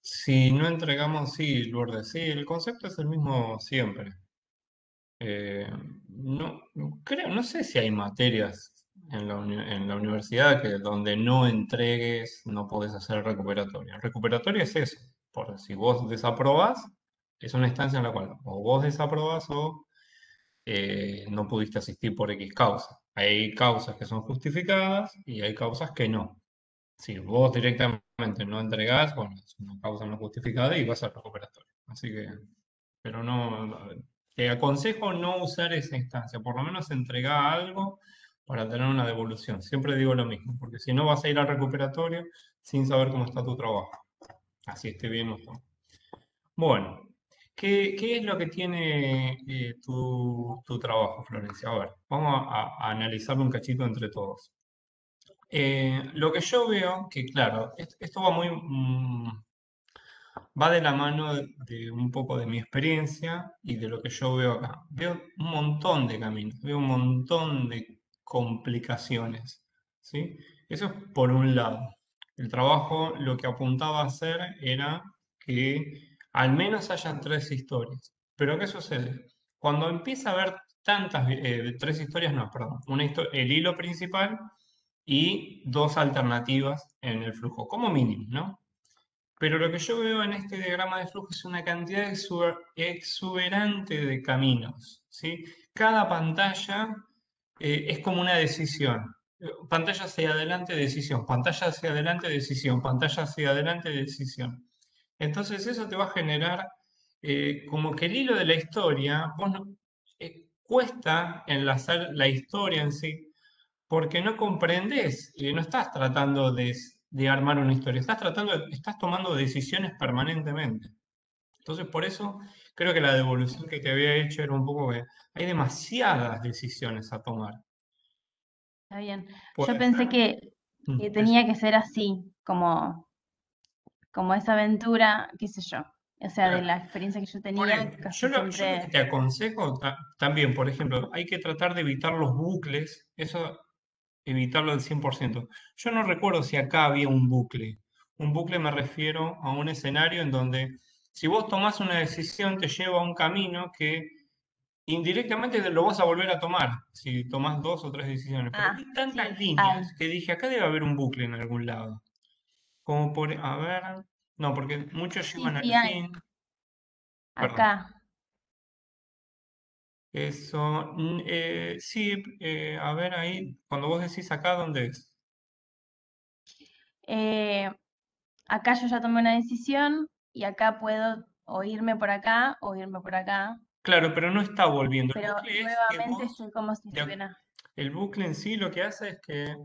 Si no entregamos, sí, Lourdes, sí, el concepto es el mismo siempre. Eh, no, no sé si hay materias en la universidad que donde no entregues, no podés hacer recuperatorio. El recuperatorio es eso, por si vos desaprobás, es una instancia en la cual o vos desaprobás o no pudiste asistir por X causa. Hay causas que son justificadas y hay causas que no. Si vos directamente no entregás, bueno, es una causa no justificada y vas al recuperatorio. Así que, pero te aconsejo no usar esa instancia, por lo menos entregar algo para tener una devolución. Siempre digo lo mismo, porque si no vas a ir al recuperatorio sin saber cómo está tu trabajo. Así esté bien o no. Bueno, ¿qué es lo que tiene tu trabajo, Florencia? A ver, vamos a analizarlo un cachito entre todos. Lo que yo veo, que claro, esto va va de la mano de un poco de mi experiencia y de lo que yo veo acá. Veo un montón de caminos, veo un montón de complicaciones, ¿sí? Eso es por un lado. El trabajo lo que apuntaba a hacer era que al menos hayan tres historias. Pero ¿qué sucede? Cuando empieza a haber tres historias, no, perdón, el hilo principal y dos alternativas en el flujo, como mínimo, ¿no? Pero lo que yo veo en este diagrama de flujo es una cantidad exuberante de caminos, ¿sí? Cada pantalla es como una decisión. Pantalla hacia adelante, decisión. Pantalla hacia adelante, decisión. Pantalla hacia adelante, decisión. Entonces eso te va a generar como que el hilo de la historia, cuesta enlazar la historia en sí, porque no comprendes, no estás tratando de armar una historia, estás tomando decisiones permanentemente. Entonces, por eso creo que la devolución que te había hecho era un poco que hay demasiadas decisiones a tomar. Está bien. Yo Puede pensé ser. que Eso. tenía que ser así, como esa aventura, qué sé yo. O sea, de Claro. la experiencia que yo Por tenía, eso, casi yo lo que siempre. te aconsejo también, por ejemplo, hay que tratar de evitar los bucles, eso evitarlo al 100%. Yo no recuerdo si acá había un bucle. Un bucle me refiero a un escenario en donde si vos tomás una decisión te lleva a un camino que indirectamente lo vas a volver a tomar si tomás dos o tres decisiones. Pero vi Ah, tantas sí, hay. líneas que dije, acá debe haber un bucle en algún lado. Como a ver, no, porque muchos Sí, llevan sí, al hay. fin, perdón. Acá. Eso, sí, a ver ahí, cuando vos decís acá, ¿dónde es? Eh, Acá yo ya tomé una decisión y acá puedo o irme por acá o irme por acá, Claro, pero no está volviendo. El pero bucle es que nuevamente estoy como si estuviera. el bucle en sí lo que hace es que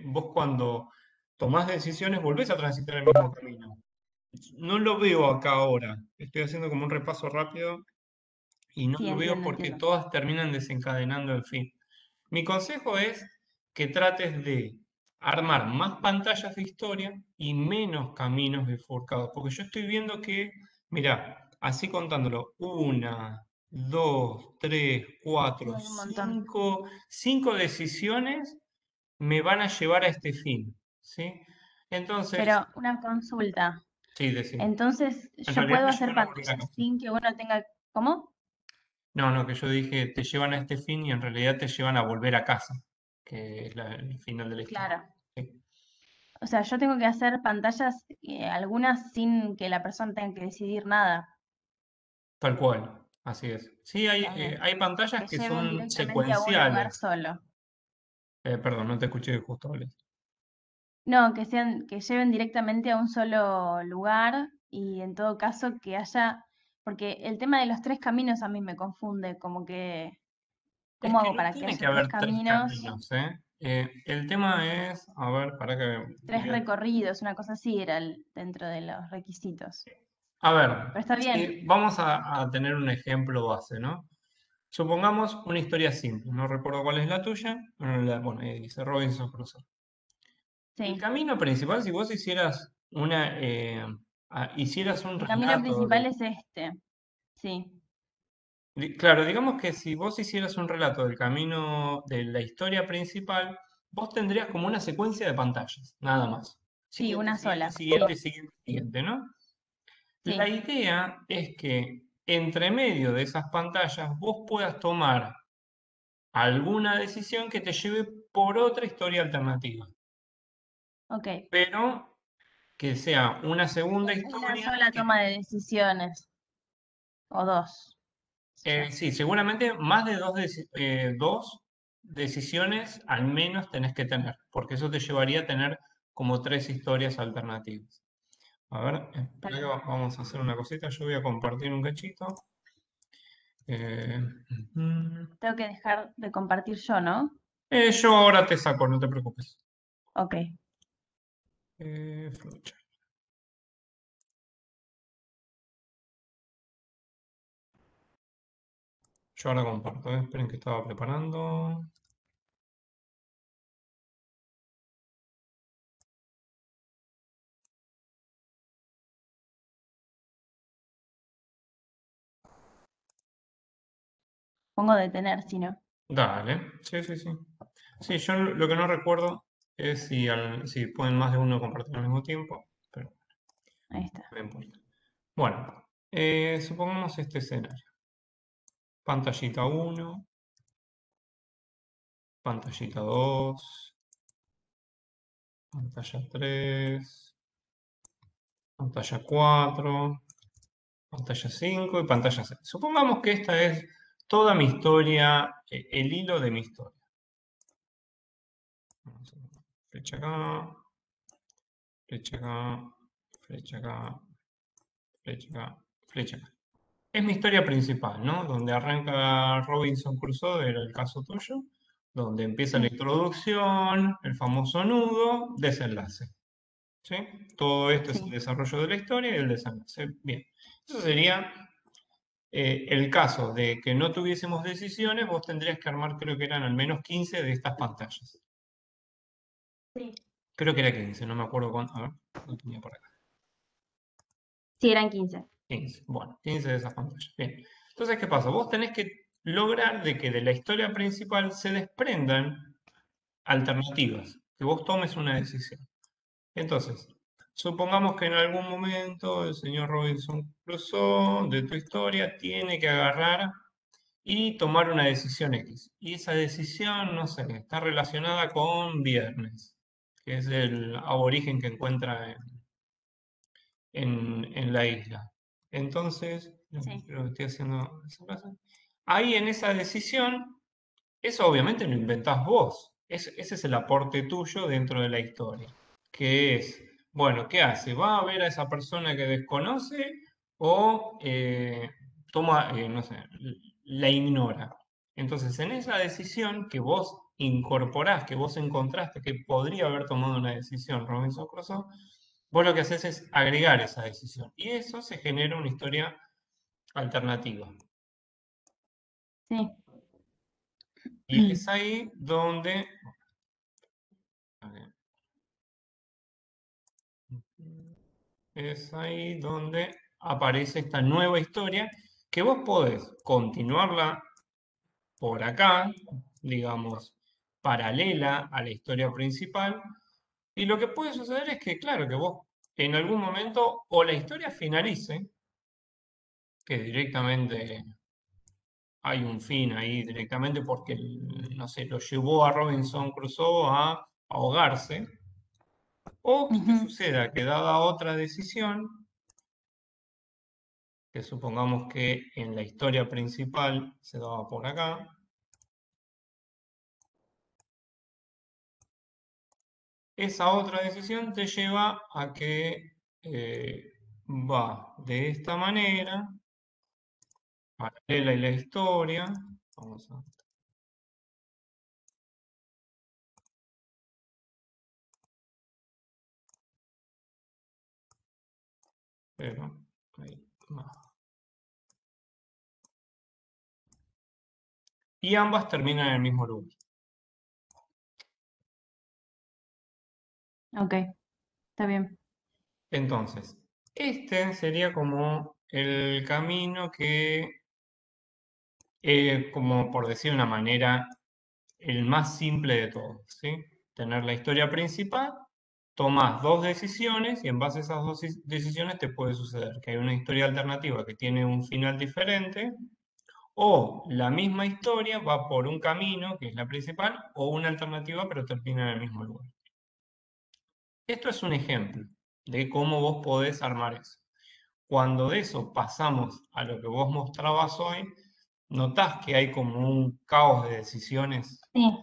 vos cuando tomás decisiones volvés a transitar el mismo camino. No lo veo acá ahora. Estoy haciendo como un repaso rápido y no Sí, lo veo entiendo, porque entiendo. todas terminan desencadenando el fin. Mi consejo es que trates de armar más pantallas de historia y menos caminos bifurcados, porque yo estoy viendo que, mira, así contándolo, una, dos, tres, Sí, cuatro, hay un montón. cinco decisiones me van a llevar a este fin, ¿sí? Entonces, Pero una consulta. sí, decime. Entonces, En yo realidad puedo te hacer llevan a volver a pantallas casa. sin que uno tenga. ¿Cómo? No, no, que yo dije te llevan a este fin y en realidad te llevan a volver a casa, que es el final de la historia. Claro. Sí, O sea, yo tengo que hacer pantallas, algunas sin que la persona tenga que decidir nada. tal cual, así es. Sí, Está bien. hay pantallas Que que lleven son directamente a un lugar secuenciales. solo. Perdón, no te escuché justo, hablé. No, que lleven directamente a un solo lugar y en todo caso que haya, porque el tema de los tres caminos a mí me confunde, como que, Es ¿cómo que hago no para que tiene que haya tres haber tres caminos, caminos, ¿eh? El tema es, a ver, para que tres recorridos, una cosa así era dentro de los requisitos? a ver, Pero está bien, si vamos a tener un ejemplo base, ¿no? Supongamos una historia simple, no recuerdo cuál es la tuya, bueno, ahí dice Robinson Crusoe. El sí. camino principal, si vos hicieras un El camino relato principal es este, sí. claro, digamos que si vos hicieras un relato del camino de la historia principal, vos tendrías como una secuencia de pantallas, nada más. Sí, siguiente, una siguiente, sola. siguiente, siguiente, siguiente, ¿no? La Sí, idea es que entre medio de esas pantallas vos puedas tomar alguna decisión que te lleve por otra historia alternativa, ok. pero que sea una segunda Una historia sola que, toma de decisiones, o dos. Ya. sí, seguramente más de dos decisiones al menos tenés que tener, porque eso te llevaría a tener como tres historias alternativas. A ver, Está espera que bien. vamos a hacer una cosita, yo voy a compartir un cachito. Eh, ujú. Tengo que dejar de compartir yo, ¿no? Yo ahora te saco, no te preocupes. Ok. Flowchart. Yo ahora comparto, esperen que estaba preparando. Pongo detener, si no. Dale, sí, sí, sí. Sí, yo lo que no recuerdo es si pueden más de uno compartir al mismo tiempo, pero Ahí está. no importa. Bueno, supongamos este escenario. Pantallita uno, pantallita 2, pantalla 3, pantalla 4, pantalla 5 y pantalla 6. Supongamos que esta es toda mi historia, el hilo de mi historia. Vamos a ver, flecha acá, flecha acá, flecha acá, flecha acá, flecha acá. Es mi historia principal, ¿no? Donde arranca Robinson Crusoe, era el caso tuyo, donde empieza la Sí, introducción, el famoso nudo, desenlace. ¿Sí? Todo esto es el sí, desarrollo de la historia y el desenlace. Bien. Eso sería el caso de que no tuviésemos decisiones, vos tendrías que armar, creo que eran al menos 15 de estas pantallas. sí. Creo que era 15, no me acuerdo cuánto. A ver, lo tenía por acá. Sí, eran 15. 15. Bueno, 15 de esas pantallas. Bien. Entonces, ¿qué pasa? Vos tenés que lograr de que de la historia principal se desprendan alternativas, que vos tomes una decisión. Entonces, supongamos que en algún momento el señor Robinson Crusoe de tu historia tiene que agarrar y tomar una decisión X. Y esa decisión, no sé, está relacionada con Viernes, que es el aborigen que encuentra en la isla. Entonces, Sí, lo que estoy haciendo ahí en esa decisión, eso obviamente lo inventás vos. Ese es el aporte tuyo dentro de la historia. Que es, bueno, ¿qué hace? ¿Va a ver a esa persona que desconoce o toma, no sé, la ignora? Entonces, en esa decisión que vos incorporás, que vos encontraste que podría haber tomado una decisión Robinson Crusoe, vos lo que haces es agregar esa decisión. Y eso se genera una historia alternativa. sí. Y es ahí donde... Es ahí donde aparece esta nueva historia que vos podés continuarla por acá, digamos, paralela a la historia principal. Y lo que puede suceder es que, claro, que vos en algún momento o la historia finalice, que directamente hay un fin ahí directamente porque, no sé, lo llevó a Robinson Crusoe a ahogarse, o que Ujú. suceda que dada otra decisión, que supongamos que en la historia principal se daba por acá, esa otra decisión te lleva a que va de esta manera, paralela y la historia. Vamos a pero, ahí va. Y ambas terminan en el mismo lugar. Ok, está bien. Entonces, este sería como el camino que, como por decir de una manera, el más simple de todos, ¿sí? Tener la historia principal tomás dos decisiones y en base a esas dos decisiones te puede suceder que hay una historia alternativa que tiene un final diferente o la misma historia va por un camino, que es la principal, o una alternativa pero termina en el mismo lugar. Esto es un ejemplo de cómo vos podés armar eso. Cuando de eso pasamos a lo que vos mostrabas hoy, notás que hay como un caos de decisiones. Sí,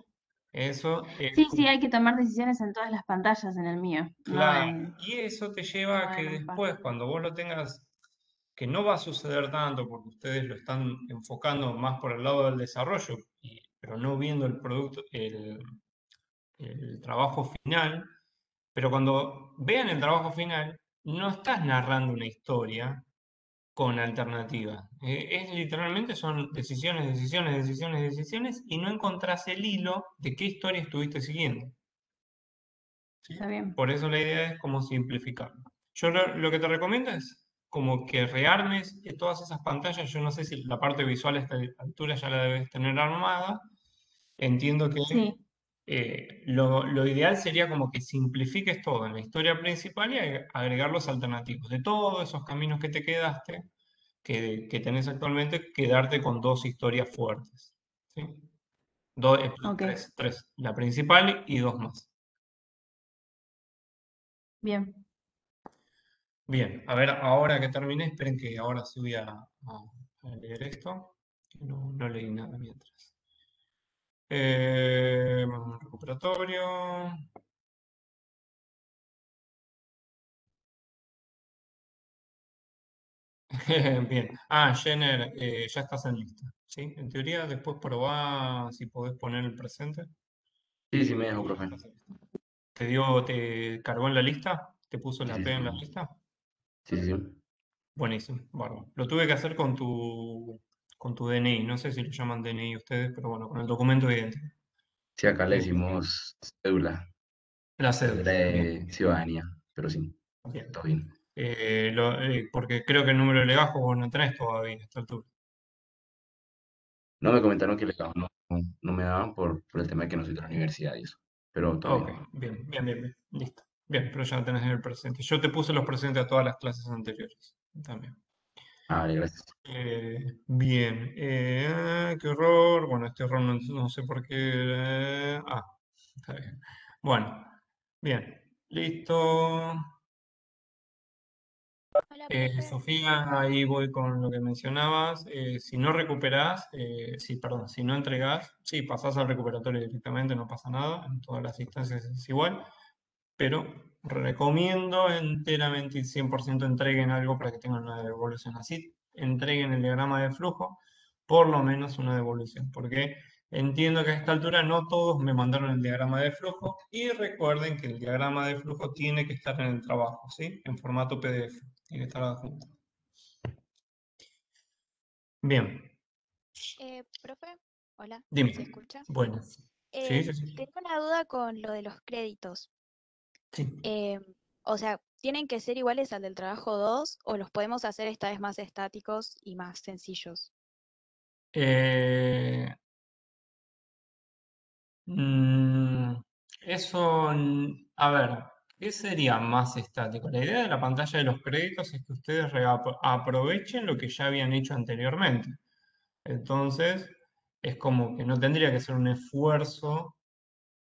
Eso es sí, sí, como, hay que tomar decisiones en todas las pantallas en el mío, claro, y eso te lleva a no que en un par. después, cuando vos lo tengas, que no va a suceder tanto porque ustedes lo están enfocando más por el lado del desarrollo, pero no viendo el producto, el trabajo final, pero cuando vean el trabajo final, no estás narrando una historia con alternativa. Es literalmente son decisiones, decisiones, decisiones, decisiones y no encontrás el hilo de qué historia estuviste siguiendo. ¿Sí? Está bien. Por eso la idea es como simplificarlo. Yo lo que te recomiendo es como que rearmes todas esas pantallas. Yo no sé si la parte visual a esta altura ya la debes tener armada. Entiendo que Sí, lo ideal sería como que simplifiques todo en la historia principal y agregar los alternativos. De todos esos caminos que te quedaste, que tenés actualmente, quedarte con dos historias fuertes. ¿Sí? ok, Tres. La principal y dos más. bien. Bien, a ver, ahora que terminé, esperen que ahora sí voy a leer esto, que no leí nada mientras. Recuperatorio. Bien. Ah, Jenner, ya estás en lista. ¿Sí? En teoría, después probá si podés poner el presente. Sí, sí me dejo, Y ya profe. estás en lista. ¿Te cargó en la lista? ¿Te puso Sí, la sí, P en la sí. lista? Sí, sí, sí. Buenísimo, bárbaro. Lo tuve que hacer con tu DNI. No sé si lo llaman DNI ustedes, pero bueno, con el documento de identidad. Sí, acá le Eh, decimos cédula, la cédula cédula. Bien, de ciudadanía, pero sí, bien. todo bien. Porque creo que el número de legajo vos no tenés todavía a esta altura. No me comentaron que no me daban por el tema de que no soy de la universidad y eso, pero todo Ok, bien. bien. Listo. Bien, pero ya lo tenés en el presente. Yo te puse los presentes a todas las clases anteriores también. Ah, vale, gracias. Bien. Qué error. Bueno, este error no sé por qué. Está bien. Bueno, bien. Listo. Hola, profe. Sofía, ahí voy con lo que mencionabas. Si no recuperás, sí, perdón, si no entregás, sí, pasás al recuperatorio directamente, no pasa nada. En todas las instancias es igual. Pero recomiendo enteramente y 100% entreguen algo para que tengan una devolución. Así entreguen el diagrama de flujo, por lo menos una devolución, porque entiendo que a esta altura no todos me mandaron el diagrama de flujo y recuerden que el diagrama de flujo tiene que estar en el trabajo, ¿sí? En formato PDF, tiene que estar adjunto. Bien. Bien, Profe, hola, ¿se dime. escucha? Bueno, sí, sí, sí. Tengo una duda con lo de los créditos. Sí. Em, o sea, ¿tienen que ser iguales al del trabajo 2 o los podemos hacer esta vez más estáticos y más sencillos? Eh, Mm, a ver, ¿qué sería más estático? La idea de la pantalla de los créditos es que ustedes aprovechen lo que ya habían hecho anteriormente. Entonces, es como que no tendría que ser un esfuerzo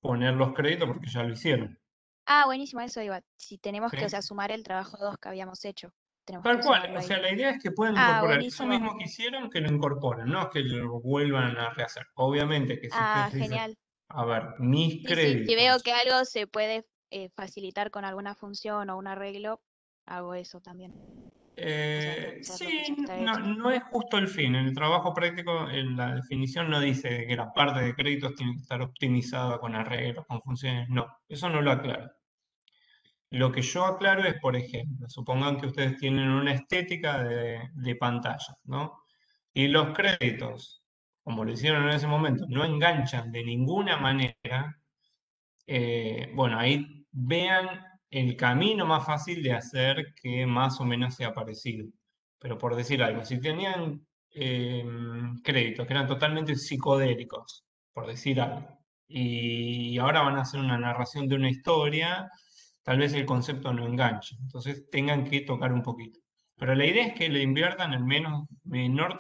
poner los créditos porque ya lo hicieron. Ah, buenísimo, eso iba. Si tenemos que, o sea, ¿Sí? sumar el trabajo 2 que habíamos hecho, tenemos Tal que cual, sumarlo o ahí. sea, la idea es que puedan Ah, incorporar eso buenísimo. mismo que hicieron, que lo incorporen, no es que lo vuelvan a rehacer. Obviamente que si Ah, ustedes dicen, genial. a ver, mis Sí, sí, si veo créditos. que algo se puede facilitar con alguna función o un arreglo, hago eso también. O sea, reusar lo que ya Sí, está no, hecho. no es justo el fin. En el trabajo práctico, en la definición no dice que la parte de créditos tiene que estar optimizada con arreglos, con funciones. No, eso no lo aclara. Lo que yo aclaro es, por ejemplo, supongan que ustedes tienen una estética de pantalla, ¿no? Y los créditos, como lo hicieron en ese momento, no enganchan de ninguna manera. Bueno, ahí vean el camino más fácil de hacer que más o menos sea parecido. Pero por decir algo, si tenían eh, créditos que eran totalmente psicodélicos, por decir algo, y ahora van a hacer una narración de una historia, tal vez el concepto no enganche, entonces tengan que tocar un poquito. Pero la idea es que le inviertan el menor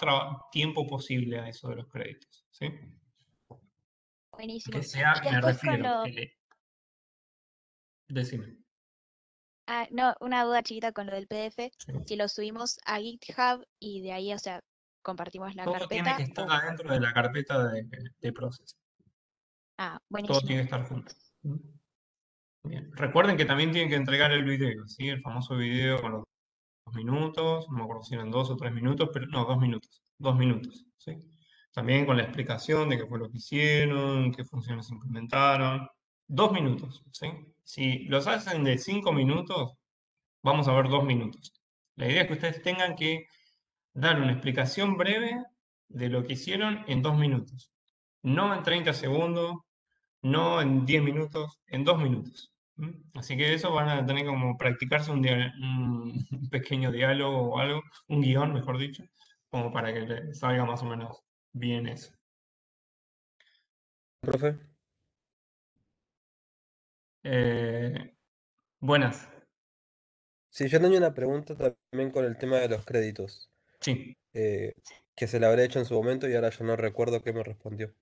tiempo posible a eso de los créditos, ¿sí? Buenísimo. Que sea, Y me después con refiero, lo, decime. no, una duda chiquita con lo del PDF, Sí. si lo subimos a GitHub y de ahí, o sea, compartimos la Todo tiene que carpeta estar o... adentro de la carpeta de Process. Ah, Todo buenísimo. tiene que estar junto. ¿Mm? Bien. Recuerden que también tienen que entregar el video, ¿sí? El famoso video con los 2 minutos, no me acuerdo si eran 2 o 3 minutos, pero no, 2 minutos, 2 minutos, ¿sí? También con la explicación de qué fue lo que hicieron, qué funciones implementaron. 2 minutos, ¿sí? Si los hacen de 5 minutos, vamos a ver 2 minutos. La idea es que ustedes tengan que dar una explicación breve de lo que hicieron en 2 minutos. No en 30 segundos, no en 10 minutos, en 2 minutos. ¿Mm? Así que eso van a tener como practicarse un pequeño diálogo o algo, un guión, mejor dicho, como para que les salga más o menos bien eso. Profe. Eh, buenas, Sí, yo tenía una pregunta también con el tema de los créditos, sí, eh, que se le habré hecho en su momento y ahora yo no recuerdo qué me respondió.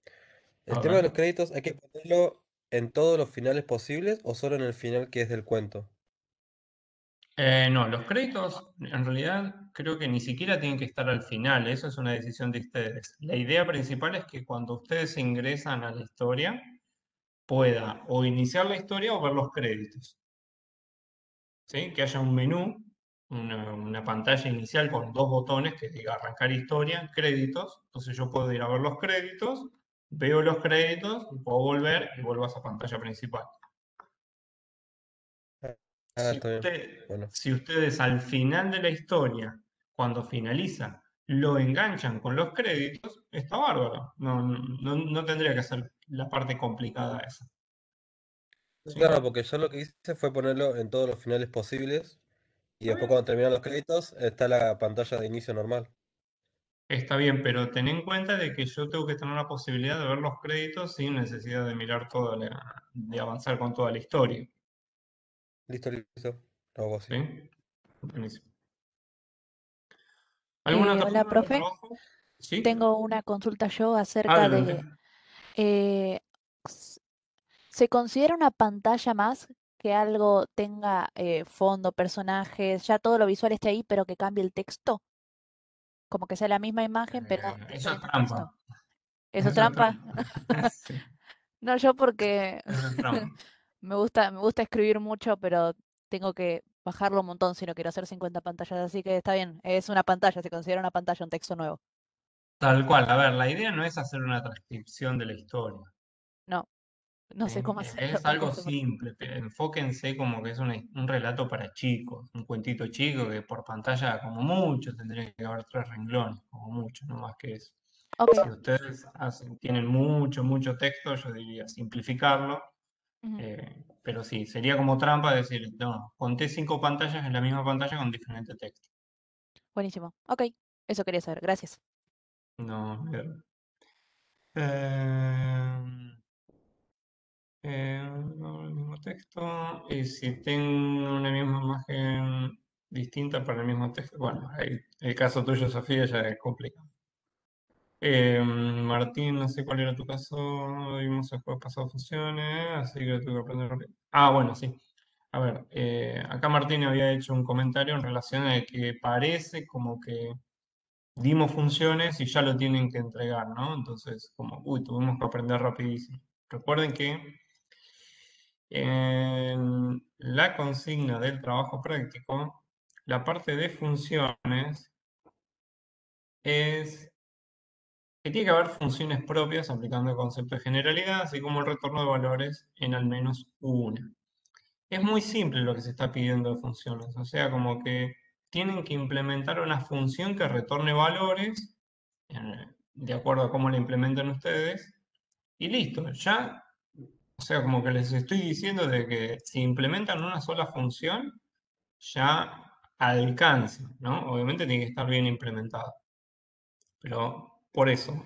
¿El a tema de los ver. créditos hay que ponerlo en todos los finales posibles o solo en el final que es del cuento? No, los créditos en realidad creo que ni siquiera tienen que estar al final, eso es una decisión de ustedes. La idea principal es que cuando ustedes ingresan a la historia, pueda o iniciar la historia o ver los créditos, ¿sí? Que haya un menú, una pantalla inicial con 2 botones que diga arrancar historia, créditos, entonces yo puedo ir a ver los créditos, veo los créditos, puedo volver y vuelvo a esa pantalla principal. Ah, está bien. Bueno, Si ustedes al final de la historia, cuando finaliza, lo enganchan con los créditos, está bárbaro. No tendría que ser la parte complicada esa. ¿Sí? claro, porque yo lo que hice fue ponerlo en todos los finales posibles y Está después bien. cuando terminan los créditos está la pantalla de inicio normal. Está bien, pero ten en cuenta de que yo tengo que tener la posibilidad de ver los créditos sin necesidad de mirar de avanzar con toda la historia. Listo, listo. Lo hago así. ¿Sí? Buenísimo. ¿Alguna otra Hola, duda del profe. trabajo? ¿Sí? Tengo una consulta yo acerca Adelante. de, eh, s- ¿se considera una pantalla más que algo tenga fondo, personajes, ya todo lo visual esté ahí, pero que cambie el texto? Como que sea la misma imagen, pero Eso es diferente texto. trampa. ¿Eso es Eso es trampa? trampa. Sí, No, yo porque eso es trampa. me gusta escribir mucho, pero tengo que bajarlo un montón si no quiero hacer 50 pantallas, así que está bien, es una pantalla, se considera una pantalla, un texto nuevo. Tal cual. A ver, la idea no es hacer una transcripción de la historia. No, no ¿Sí? sé cómo hacerlo, Es nunca algo sé. simple. Enfóquense como que es un relato para chicos, un cuentito chico que por pantalla, como mucho, tendría que haber 3 renglones, como mucho, no más que eso. Ok. Si ustedes tienen mucho, mucho texto, yo diría simplificarlo. Ujú. Pero sí, sería como trampa decir, no, conté 5 pantallas en la misma pantalla con diferente texto. Buenísimo. Ok, eso quería saber. Gracias. No, eh, no, el mismo texto. Y si tengo una misma imagen distinta para el mismo texto, bueno, ahí, el caso tuyo, Sofía, ya es complicado. Martín, no sé cuál era tu caso, vimos el jueves pasado funciones, así que tuve que aprender rápido. Ah, bueno, sí. A ver, acá Martín había hecho un comentario en relación a que parece como que dimos funciones y ya lo tienen que entregar, ¿no? Entonces, como, uy, tuvimos que aprender rapidísimo. Recuerden que en la consigna del trabajo práctico, la parte de funciones es que tiene que haber funciones propias aplicando el concepto de generalidad, así como el retorno de valores en al menos una. Es muy simple lo que se está pidiendo de funciones, o sea, como que tienen que implementar una función que retorne valores de acuerdo a cómo la implementan ustedes y listo, ya, o sea, como que les estoy diciendo de que si implementan una sola función, ya alcanza, ¿no? Obviamente tiene que estar bien implementada, pero por eso,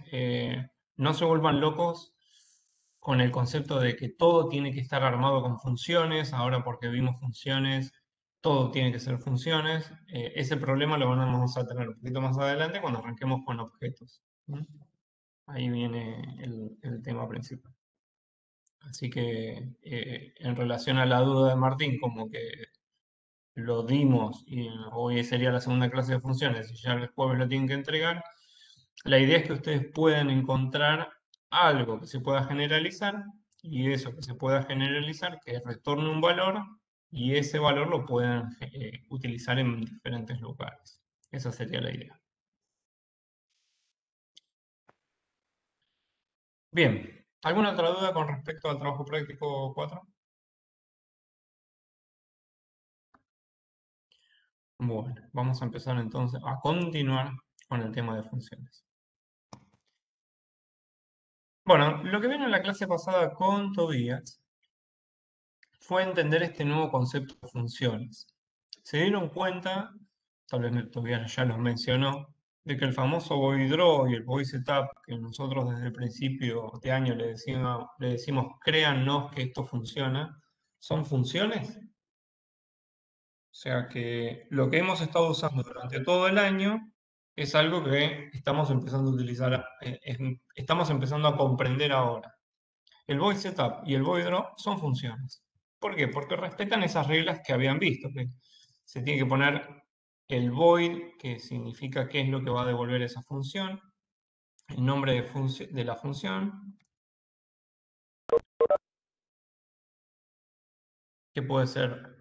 no se vuelvan locos con el concepto de que todo tiene que estar armado con funciones, ahora porque vimos funciones, todo tiene que ser funciones. Ese problema lo vamos a tener un poquito más adelante cuando arranquemos con objetos. ¿Mm? Ahí viene el tema principal. Así que en relación a la duda de Martín, como que lo dimos y hoy sería la segunda clase de funciones y ya el jueves lo tienen que entregar, la idea es que ustedes puedan encontrar algo que se pueda generalizar y eso que se pueda generalizar que retorne un valor y ese valor lo puedan utilizar en diferentes lugares. Esa sería la idea. Bien, ¿alguna otra duda con respecto al trabajo práctico 4? Bueno, vamos a empezar entonces a continuar con el tema de funciones. Bueno, lo que vino en la clase pasada con Tobías fue entender este nuevo concepto de funciones. Se dieron cuenta, tal vez Tobías ya los mencionó, de que el famoso void draw y el void setup, que nosotros desde el principio de año le decimos créannos que esto funciona, son funciones. O sea que lo que hemos estado usando durante todo el año es algo que estamos empezando a utilizar, estamos empezando a comprender ahora. El void setup y el void draw son funciones. ¿Por qué? Porque respetan esas reglas que habían visto, que se tiene que poner el void, que significa qué es lo que va a devolver esa función, el nombre de la función, que puede ser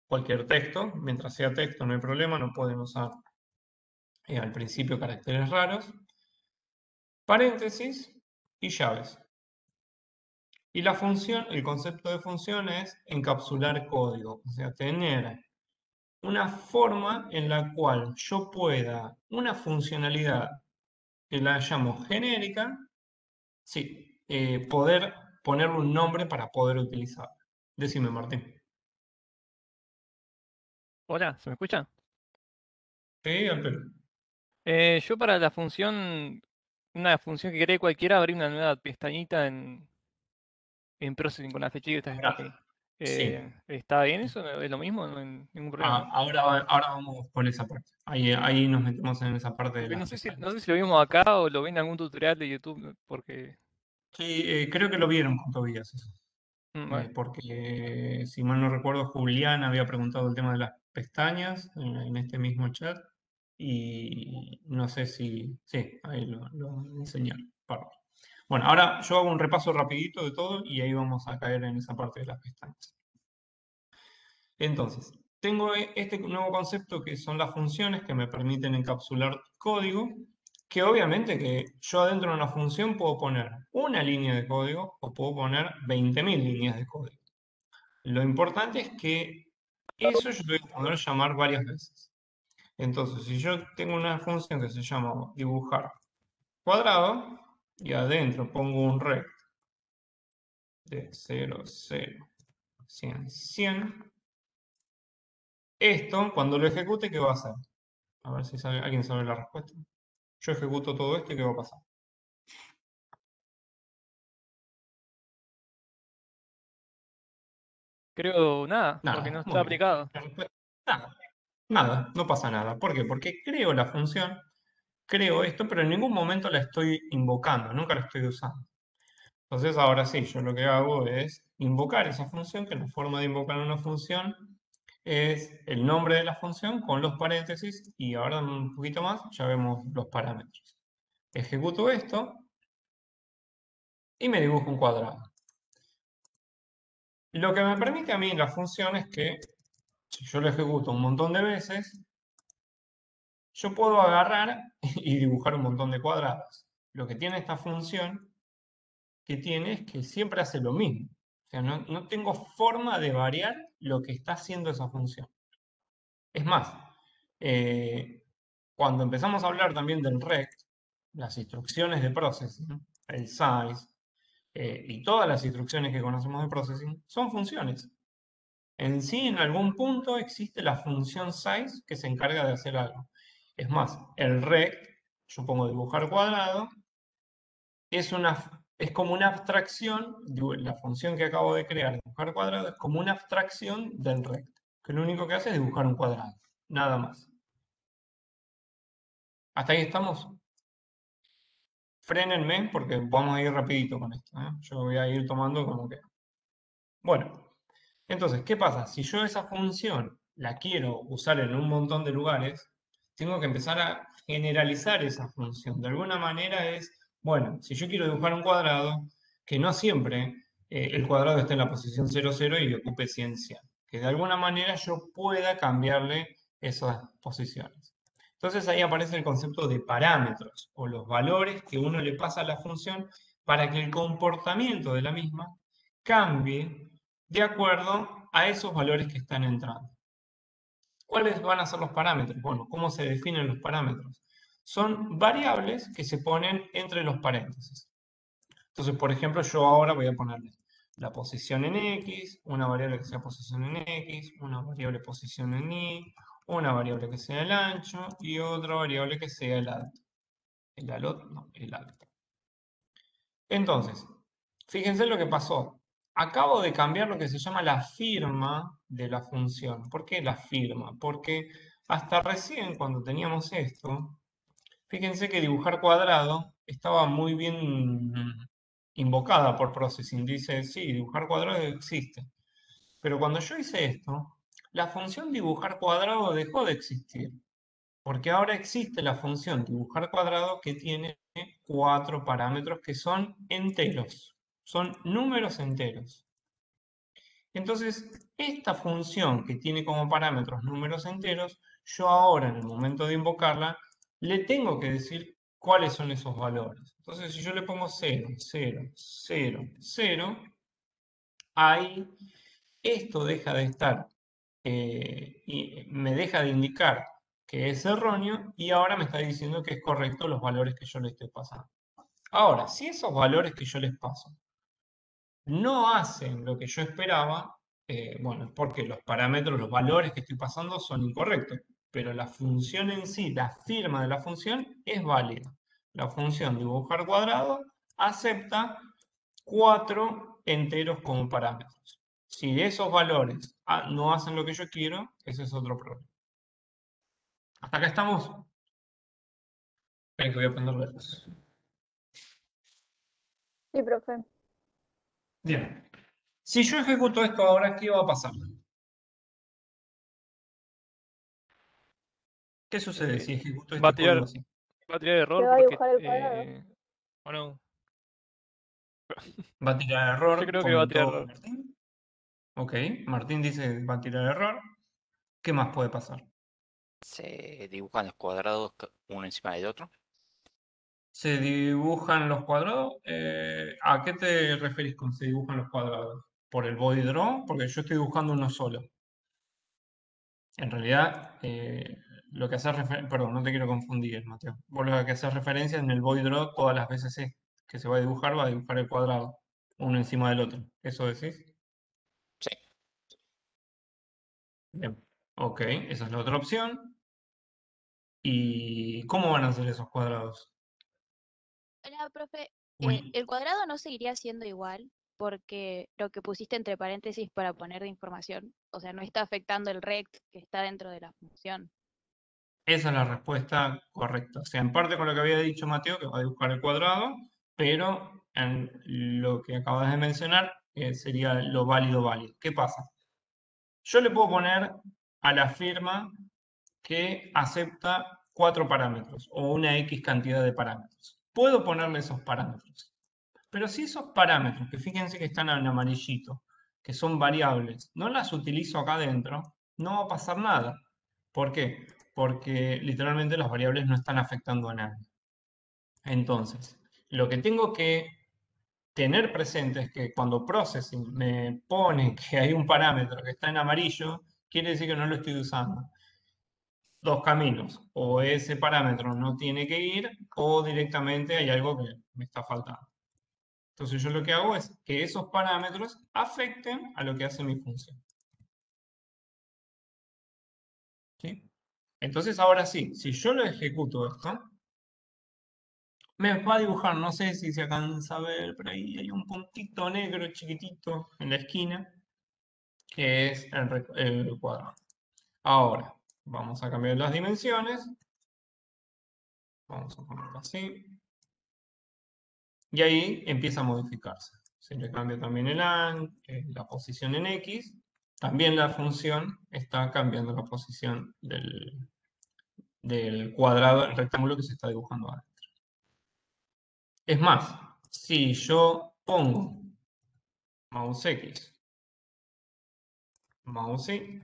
cualquier texto, mientras sea texto no hay problema, no pueden usar al principio caracteres raros, paréntesis y llaves. Y la función, el concepto de función es encapsular código, o sea, tener una forma en la cual yo pueda, una funcionalidad que la llamo genérica, sí, poder ponerle un nombre para poder utilizarla. Decime, Martín. Hola, ¿se me escucha? Sí, al pelo. Yo para la función, una función que cree cualquiera, abrí una nueva pestañita en Processing con la flechita que está Ahora, aquí. sí. ¿Está bien eso? ¿Es lo mismo? No hay ningún problema, ¿no? Ahora vamos por esa parte. Ahí nos metemos en esa parte de Porque las no pestañas. sé si lo vimos acá o lo ven en algún tutorial de YouTube, porque... Sí, creo que lo vieron con Tobías eso. Bueno, Porque si mal no recuerdo, Julián había preguntado el tema de las pestañas en este mismo chat y no sé si... Sí, ahí lo enseñaron. Perdón. Bueno, ahora yo hago un repaso rapidito de todo y ahí vamos a caer en esa parte de las pestañas. Entonces, tengo este nuevo concepto que son las funciones que me permiten encapsular código, que obviamente que yo adentro de una función puedo poner una línea de código o puedo poner 20.000 líneas de código. Lo importante es que eso yo lo voy a poder llamar varias veces. Entonces, si yo tengo una función que se llama dibujar cuadrado y adentro pongo un rect de 0, 0, 100, 100, esto cuando lo ejecute, ¿qué va a hacer? A ver si alguien sabe la respuesta. Yo ejecuto todo esto y ¿qué va a pasar? creo nada, porque no Nada, está muy bien. aplicado. La respuesta, nada, nada, no pasa nada. ¿Por qué? Porque creo la función, creo esto, pero en ningún momento la estoy invocando, nunca la estoy usando. Entonces ahora sí, yo lo que hago es invocar esa función, que la forma de invocar una función es el nombre de la función con los paréntesis y ahora un poquito más ya vemos los parámetros. Ejecuto esto y me dibujo un cuadrado. Lo que me permite a mí la función es que si yo lo ejecuto un montón de veces, yo puedo agarrar y dibujar un montón de cuadrados. Lo que tiene esta función que tiene es que siempre hace lo mismo. O sea, no tengo forma de variar lo que está haciendo esa función. Es más, eh, cuando empezamos a hablar también del rect, las instrucciones de processing, el size y todas las instrucciones que conocemos de processing son funciones. En sí, en algún punto existe la función size que se encarga de hacer algo. Es más, el rect, yo pongo dibujar cuadrado, es una es como una abstracción, la función que acabo de crear, dibujar cuadrado, es como una abstracción del recto, que lo único que hace es dibujar un cuadrado, nada más. ¿Hasta ahí estamos? Frénenme porque vamos a ir rapidito con esto, ¿eh? Yo voy a ir tomando como que... Bueno, entonces, ¿qué pasa? Si yo esa función la quiero usar en un montón de lugares, tengo que empezar a generalizar esa función. De alguna manera es, bueno, si yo quiero dibujar un cuadrado, que no siempre el cuadrado esté en la posición 0, 0 y ocupe 100, 100. Que de alguna manera yo pueda cambiarle esas posiciones. Entonces ahí aparece el concepto de parámetros o los valores que uno le pasa a la función para que el comportamiento de la misma cambie de acuerdo a esos valores que están entrando. ¿Cuáles van a ser los parámetros? Bueno, ¿cómo se definen los parámetros? Son variables que se ponen entre los paréntesis. Entonces, por ejemplo, yo ahora voy a ponerle la posición en X, una variable que sea posición en X, una variable posición en Y, una variable que sea el ancho y otra variable que sea el alto. El alto, no, el alto. Entonces, fíjense lo que pasó. Acabo de cambiar lo que se llama la firma de la función. ¿Por qué la firma? Porque hasta recién, cuando teníamos esto, fíjense que dibujar cuadrado estaba muy bien invocada por Processing. Dice, sí, dibujar cuadrado existe. Pero cuando yo hice esto, la función dibujar cuadrado dejó de existir. Porque ahora existe la función dibujar cuadrado que tiene 4 parámetros que son enteros, son números enteros. Entonces, esta función que tiene como parámetros números enteros, yo ahora en el momento de invocarla, le tengo que decir cuáles son esos valores. Entonces, si yo le pongo 0, 0, 0, 0, ahí esto deja de estar y me deja de indicar que es erróneo y ahora me está diciendo que es correcto los valores que yo le estoy pasando. Ahora, si esos valores que yo les paso no hacen lo que yo esperaba, bueno, es porque los parámetros, los valores que estoy pasando son incorrectos, pero la función en sí, la firma de la función es válida. La función dibujar cuadrado acepta 4 enteros como parámetros. Si esos valores no hacen lo que yo quiero, ese es otro problema. ¿Hasta acá estamos? Esperen que voy a prender la luz. Sí, profe. Bien. Si yo ejecuto esto ahora, ¿qué va a pasar? ¿Qué sucede si ejecuto Va este a tirar, código así? va a tirar error Se va a porque, dibujar el cuadrado. o no, Va a tirar yo error, creo que va a tirar comentó error. Martín. Ok, Martín dice va a tirar error. ¿Qué más puede pasar? Se dibujan los cuadrados uno encima del otro. ¿Se dibujan los cuadrados? ¿A qué te referís con se dibujan los cuadrados? ¿Por el body draw? Porque yo estoy dibujando uno solo. En realidad, lo que hace referencia, perdón, no te quiero confundir, Mateo. Vos lo que haces referencia en el body draw, todas las veces que se va a dibujar el cuadrado, uno encima del otro. ¿Eso decís? Sí. Bien. Ok, esa es la otra opción. ¿Y cómo van a ser esos cuadrados? Hola, profe. Uy, El cuadrado no seguiría siendo igual porque lo que pusiste entre paréntesis para poner de información, o sea, no está afectando el rect que está dentro de la función. esa es la respuesta correcta. O sea, en parte con lo que había dicho Mateo, que va a dibujar el cuadrado, pero en lo que acabas de mencionar, sería lo válido válido. ¿Qué pasa? Yo le puedo poner a la firma que acepta 4 parámetros o una X cantidad de parámetros. Puedo ponerle esos parámetros. Pero si esos parámetros, que fíjense que están en amarillito, que son variables, no las utilizo acá adentro, no va a pasar nada. ¿Por qué? Porque literalmente las variables no están afectando a nadie. Entonces, lo que tengo que tener presente es que cuando Processing me pone que hay un parámetro que está en amarillo, quiere decir que no lo estoy usando. Dos caminos, o ese parámetro no tiene que ir, o directamente hay algo que me está faltando. Entonces yo lo que hago es que esos parámetros afecten a lo que hace mi función. ¿Sí? Entonces ahora sí, si yo lo ejecuto esto, Me va a dibujar, no sé si se alcanza a ver, pero ahí hay un puntito negro chiquitito en la esquina, que es el cuadrado. Ahora, vamos a cambiar las dimensiones. Vamos a ponerlo así. Y ahí empieza a modificarse. Se le cambia también la posición en X. También la función está cambiando la posición del cuadrado, el rectángulo que se está dibujando ahora. Es más, si yo pongo mouse X, mouse Y,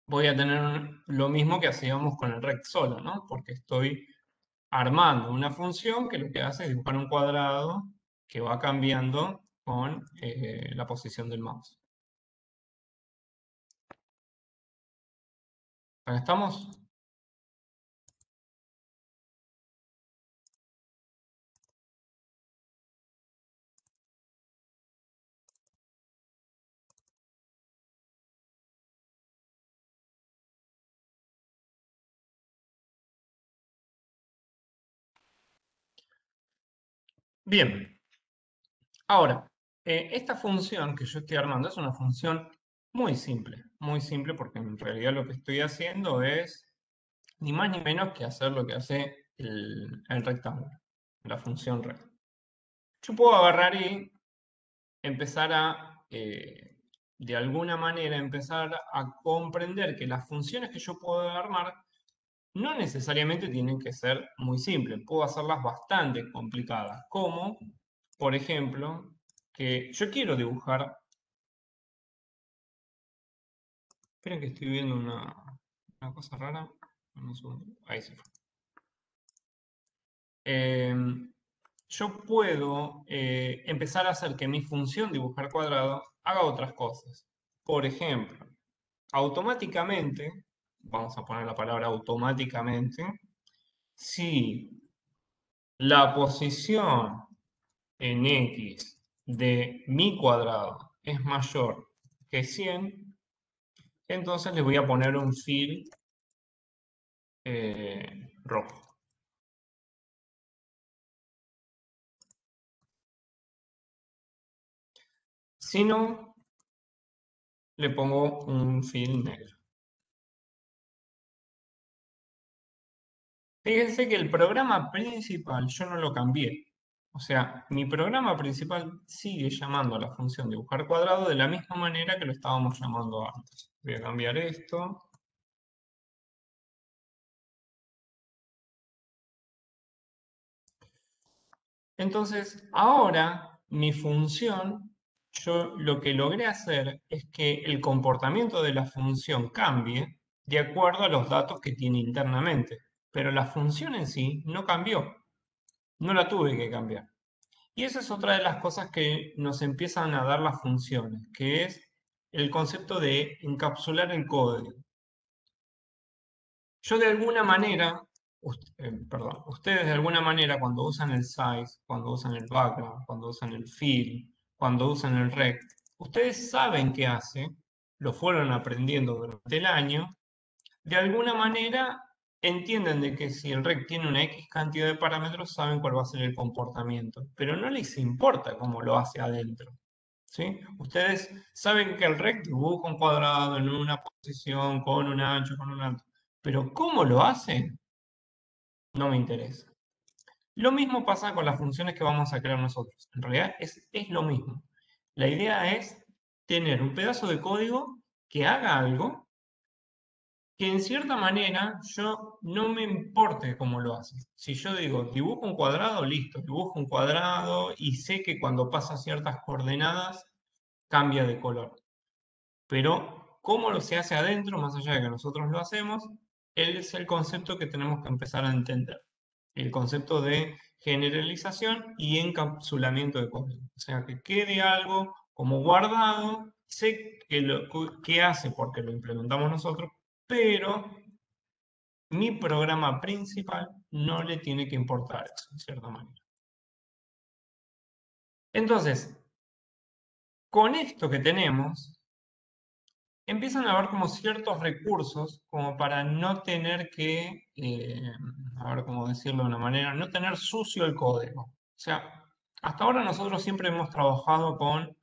voy a tener lo mismo que hacíamos con el rect solo, ¿no? Porque estoy armando una función que lo que hace es dibujar un cuadrado que va cambiando con la posición del mouse. ¿Acá estamos? Bien. Ahora, esta función que yo estoy armando es una función muy simple porque en realidad lo que estoy haciendo es ni más ni menos que hacer lo que hace el rectángulo, la función rect. Yo puedo agarrar y empezar de alguna manera, empezar a comprender que las funciones que yo puedo armar no necesariamente tienen que ser muy simples, puedo hacerlas bastante complicadas, como, por ejemplo, que yo quiero dibujar. Esperen que estoy viendo una cosa rara. Un segundo. Ahí se fue. Yo puedo empezar a hacer que mi función dibujar cuadrado haga otras cosas. Por ejemplo, automáticamente, vamos a poner la palabra automáticamente, si la posición en X de mi cuadrado es mayor que 100, entonces le voy a poner un fill rojo. Si no, le pongo un fill negro. Fíjense que el programa principal yo no lo cambié. O sea, mi programa principal sigue llamando a la función dibujar cuadrado de la misma manera que lo estábamos llamando antes. Voy a cambiar esto. Entonces, ahora mi función, yo lo que logré hacer es que el comportamiento de la función cambie de acuerdo a los datos que tiene internamente. Pero la función en sí no cambió, no la tuve que cambiar. Y esa es otra de las cosas que nos empiezan a dar las funciones, que es el concepto de encapsular el código. Yo de alguna manera, perdón, ustedes de alguna manera cuando usan el size, cuando usan el background, cuando usan el fill, cuando usan el rect, ustedes saben qué hace, lo fueron aprendiendo durante el año, de alguna manera entienden de que si el rect tiene una X cantidad de parámetros, saben cuál va a ser el comportamiento, pero no les importa cómo lo hace adentro. ¿Sí? Ustedes saben que el rect dibuja un cuadrado en una posición con un ancho, con un alto. Pero cómo lo hacen, no me interesa. Lo mismo pasa con las funciones que vamos a crear nosotros. En realidad es lo mismo. La idea es tener un pedazo de código que haga algo que en cierta manera yo no me importe cómo lo hace. Si yo digo dibujo un cuadrado, listo, dibujo un cuadrado y sé que cuando pasa ciertas coordenadas cambia de color. Pero cómo lo se hace adentro, más allá de que nosotros lo hacemos, es el concepto que tenemos que empezar a entender. El concepto de generalización y encapsulamiento de código. O sea, que quede algo como guardado, sé que hace porque lo implementamos nosotros, pero mi programa principal no le tiene que importar eso, de cierta manera. Entonces, con esto que tenemos, empiezan a haber como ciertos recursos como para no tener que, a ver cómo decirlo de una manera, no tener sucio el código. O sea, hasta ahora nosotros siempre hemos trabajado con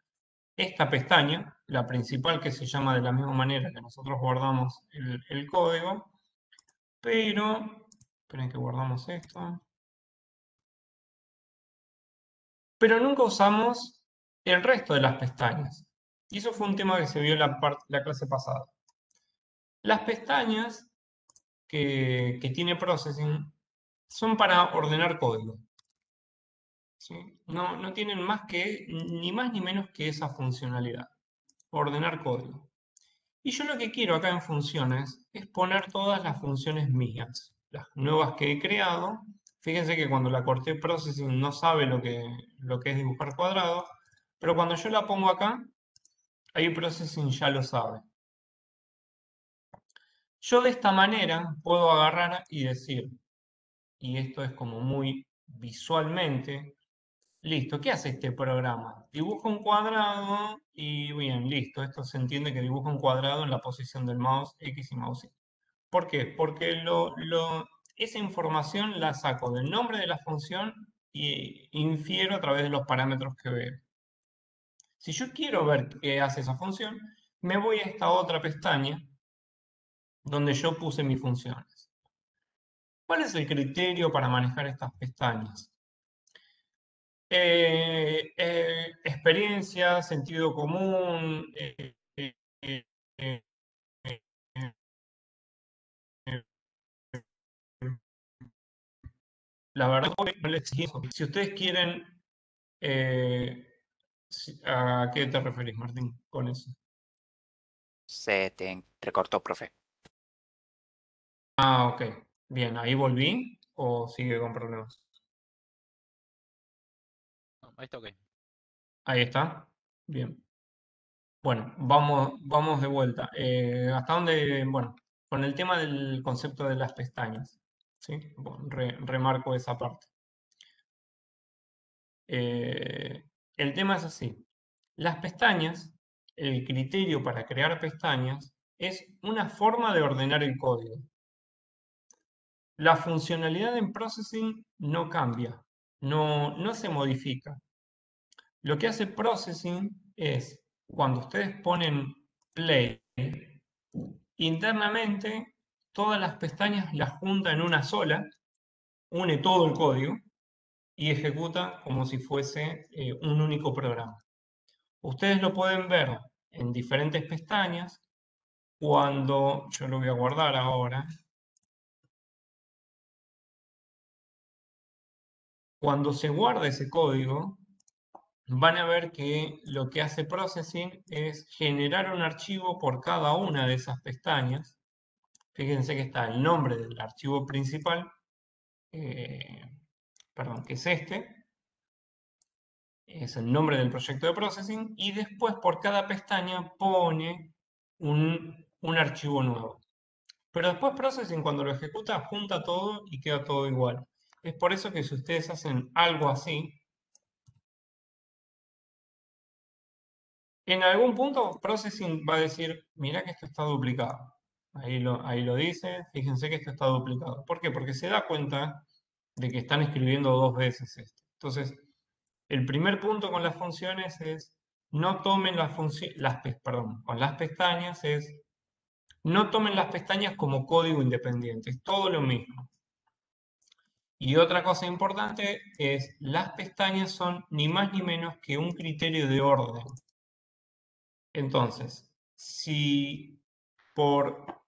esta pestaña, la principal que se llama de la misma manera que nosotros guardamos el código, pero, esperen que guardamos esto, pero nunca usamos el resto de las pestañas. Y eso fue un tema que se vio en la clase pasada. Las pestañas que tiene Processing son para ordenar código. ¿Sí? No tienen más que, ni más ni menos que esa funcionalidad, ordenar código. Y yo lo que quiero acá en funciones es poner todas las funciones mías, las nuevas que he creado. Fíjense que cuando la corté Processing no sabe lo que es dibujar cuadrado, pero cuando yo la pongo acá, ahí Processing ya lo sabe. Yo de esta manera puedo agarrar y decir, y esto es como muy visualmente, listo, ¿qué hace este programa? Dibuja un cuadrado y bien, listo, esto se entiende que dibuja un cuadrado en la posición del mouse X y mouse Y. ¿Por qué? Porque esa información la saco del nombre de la función y infiero a través de los parámetros que veo. Si yo quiero ver qué hace esa función, me voy a esta otra pestaña donde yo puse mis funciones. ¿Cuál es el criterio para manejar estas pestañas? Experiencia, sentido común, eh, eh, eh, la verdad no les exijo. Si ustedes quieren, ¿a qué te referís, Martín, con eso? Se te entrecortó, profe. Ah, ok. Bien, ahí volví o sigue con problemas. No, ahí está ok. Ahí está. Bien. Bueno, vamos de vuelta. ¿Hasta dónde? Bueno, con el tema del concepto de las pestañas. ¿Sí? Bueno, remarco esa parte. El tema es así. Las pestañas, el criterio para crear pestañas es una forma de ordenar el código. La funcionalidad en Processing no cambia, no se modifica. Lo que hace Processing es, cuando ustedes ponen play, internamente todas las pestañas las junta en una sola, une todo el código y ejecuta como si fuese un único programa. Ustedes lo pueden ver en diferentes pestañas. Cuando yo lo voy a guardar ahora, cuando se guarda ese código, van a ver que lo que hace Processing es generar un archivo por cada una de esas pestañas. Fíjense que está el nombre del archivo principal, eh, perdón, que es este, es el nombre del proyecto de Processing, y después por cada pestaña pone un archivo nuevo. Pero después Processing cuando lo ejecuta junta todo y queda todo igual. Es por eso que si ustedes hacen algo así, en algún punto Processing va a decir, mira que esto está duplicado. Ahí lo dice, fíjense que esto está duplicado. ¿Por qué? Porque se da cuenta de que están escribiendo dos veces esto. Entonces, el primer punto con las funciones es, no tomen perdón, con las pestañas es, no tomen las pestañas como código independiente, es todo lo mismo. Y otra cosa importante es, las pestañas son ni más ni menos que un criterio de orden. Entonces, si por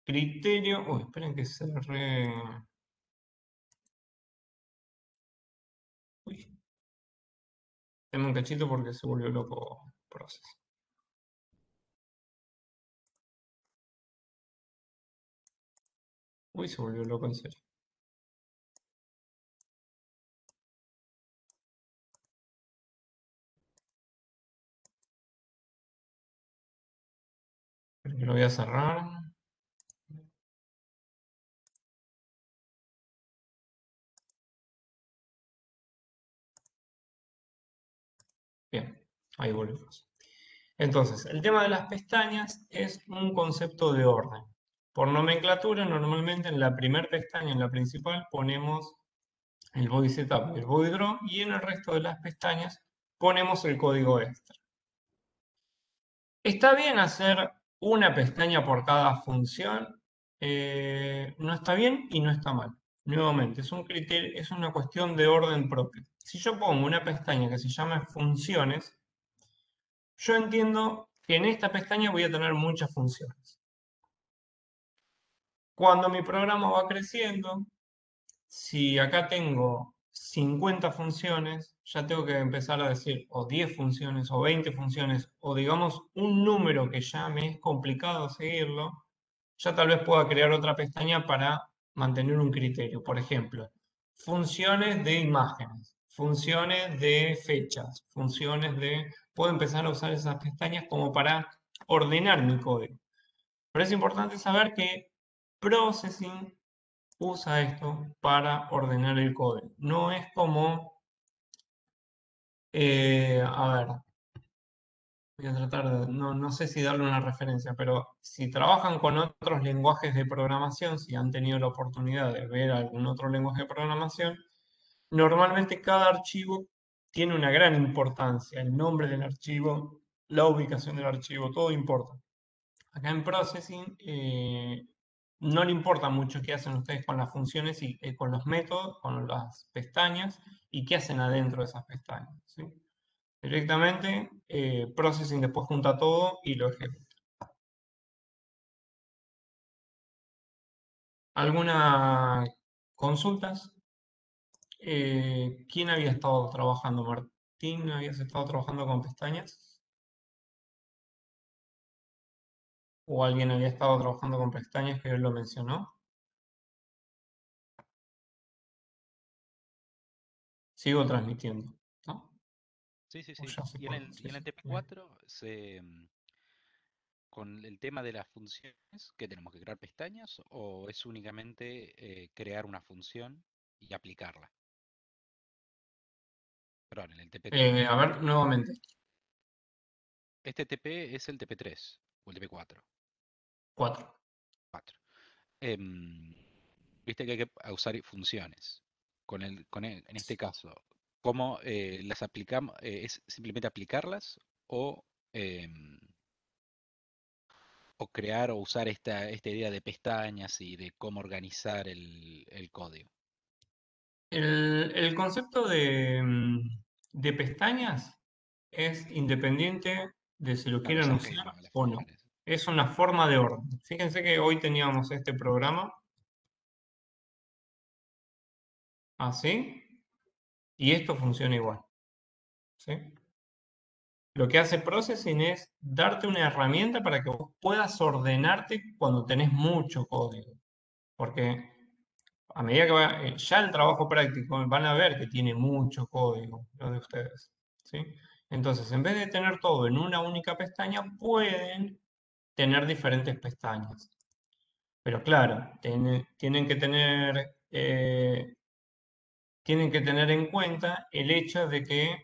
criterio... Uy, esperen que se Uy, denme un cachito porque se volvió loco Process. Uy, se volvió loco en serio. Esperen que lo voy a cerrar. Bien, ahí volvemos. Entonces, el tema de las pestañas es un concepto de orden. Por nomenclatura, normalmente en la primera pestaña, en la principal, ponemos el body setup y el body draw, y en el resto de las pestañas ponemos el código extra. ¿Está bien hacer una pestaña por cada función? No está bien y no está mal. Nuevamente, es un criterio, es una cuestión de orden propio. Si yo pongo una pestaña que se llama funciones, yo entiendo que en esta pestaña voy a tener muchas funciones. Cuando mi programa va creciendo, si acá tengo 50 funciones, ya tengo que empezar a decir o 10 funciones o 20 funciones o digamos un número que ya me es complicado seguirlo, ya tal vez pueda crear otra pestaña para mantener un criterio. Por ejemplo, funciones de imágenes, funciones de fechas, funciones de... Puedo empezar a usar esas pestañas como para ordenar mi código. Pero es importante saber que Processing usa esto para ordenar el código. No es como, a ver, voy a tratar de, no sé si darle una referencia, pero si trabajan con otros lenguajes de programación, si han tenido la oportunidad de ver algún otro lenguaje de programación, normalmente cada archivo tiene una gran importancia. El nombre del archivo, la ubicación del archivo, todo importa. Acá en Processing no le importa mucho qué hacen ustedes con las funciones y con los métodos, con las pestañas y qué hacen adentro de esas pestañas, ¿sí? Directamente, Processing después junta todo y lo ejecuta. ¿Algunas consultas? ¿Quién había estado trabajando? ¿Martín? ¿Habías estado trabajando con pestañas? ¿O alguien había estado trabajando con pestañas que él lo mencionó? Sigo transmitiendo, ¿no? Sí, sí, O sí. ya se Y en fue. el, Sí, y en el sí, bien. TP4 con el tema de las funciones, ¿qué tenemos que crear pestañas o es únicamente crear una función y aplicarla? Perdón, en el TP3. A ver, nuevamente. Este TP es el TP3 o el TP4. 4. 4. Viste que hay que usar funciones. En este caso, ¿cómo las aplicamos? ¿Es simplemente aplicarlas o, em, o crear o usar esta idea de pestañas y de cómo organizar el código? El concepto de pestañas es independiente de si lo Claro, quieren son lo mismo usar las o no. funciones. Es una forma de orden. Fíjense que hoy teníamos este programa así y esto funciona igual, ¿sí? Lo que hace Processing es darte una herramienta para que vos puedas ordenarte cuando tenés mucho código. Porque a medida que va, ya el trabajo práctico van a ver que tiene mucho código lo de ustedes, ¿sí? Entonces, en vez de tener todo en una única pestaña, pueden tener diferentes pestañas. Pero claro, tienen que tener en cuenta el hecho de que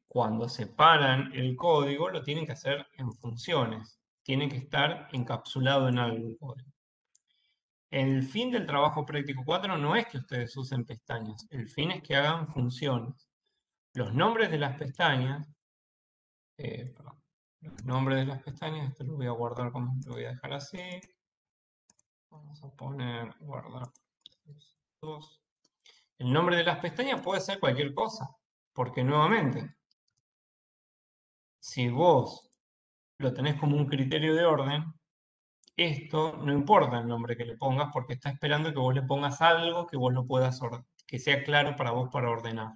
cuando separan el código, lo tienen que hacer en funciones. Tiene que estar encapsulado en algo el código. El fin del trabajo práctico 4 no es que ustedes usen pestañas, el fin es que hagan funciones. Los nombres de las pestañas, perdón, los nombres de las pestañas, esto lo voy a guardar como lo voy a dejar así. Vamos a poner guardar 2. El nombre de las pestañas puede ser cualquier cosa, porque nuevamente, si vos lo tenés como un criterio de orden, esto no importa el nombre que le pongas porque está esperando que vos le pongas algo que vos lo puedas que sea claro para vos para ordenar.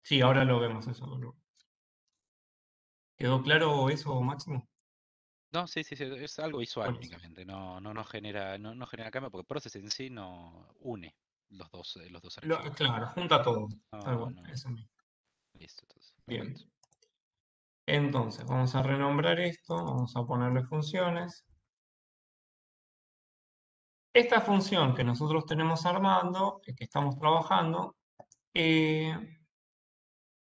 Sí, ahora lo vemos eso. ¿Quedó claro eso, Máximo? No, sí, sí, sí, es algo visual Buenísimo. únicamente, no genera cambio porque Process en sí no une los dos archivos. Claro, junta todo. Tal No, cual, no, eso mismo. listo, entonces, Bien. perfecto. Entonces, vamos a renombrar esto, vamos a ponerle funciones. Esta función que nosotros tenemos armando, que estamos trabajando, eh,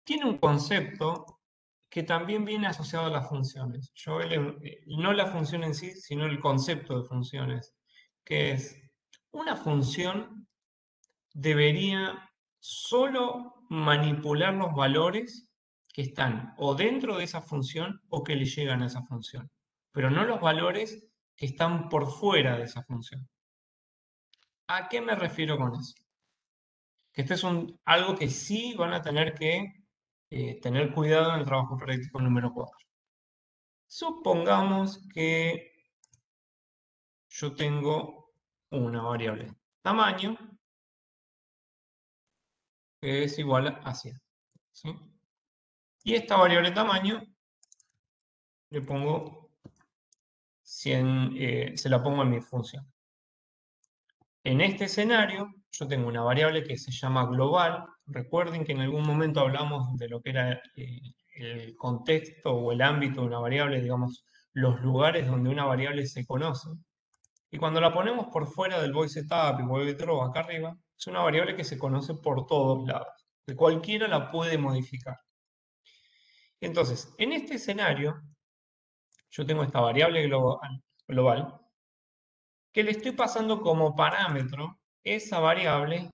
tiene un concepto que también viene asociado a las funciones. No la función en sí, sino el concepto de funciones, que es una función debería solo manipular los valores que están o dentro de esa función o que le llegan a esa función, pero no los valores que están por fuera de esa función. ¿A qué me refiero con eso? Que este es algo que sí van a tener que tener cuidado en el trabajo práctico número 4. Supongamos que yo tengo una variable tamaño que es igual a 100. ¿Sí? Y esta variable tamaño le pongo 100, se la pongo en mi función. En este escenario, yo tengo una variable que se llama global. Recuerden que en algún momento hablamos de lo que era el contexto o el ámbito de una variable, digamos, los lugares donde una variable se conoce. Y cuando la ponemos por fuera del void setup y void throw acá arriba, es una variable que se conoce por todos lados, que cualquiera la puede modificar. Entonces, en este escenario, yo tengo esta variable global que le estoy pasando como parámetro esa variable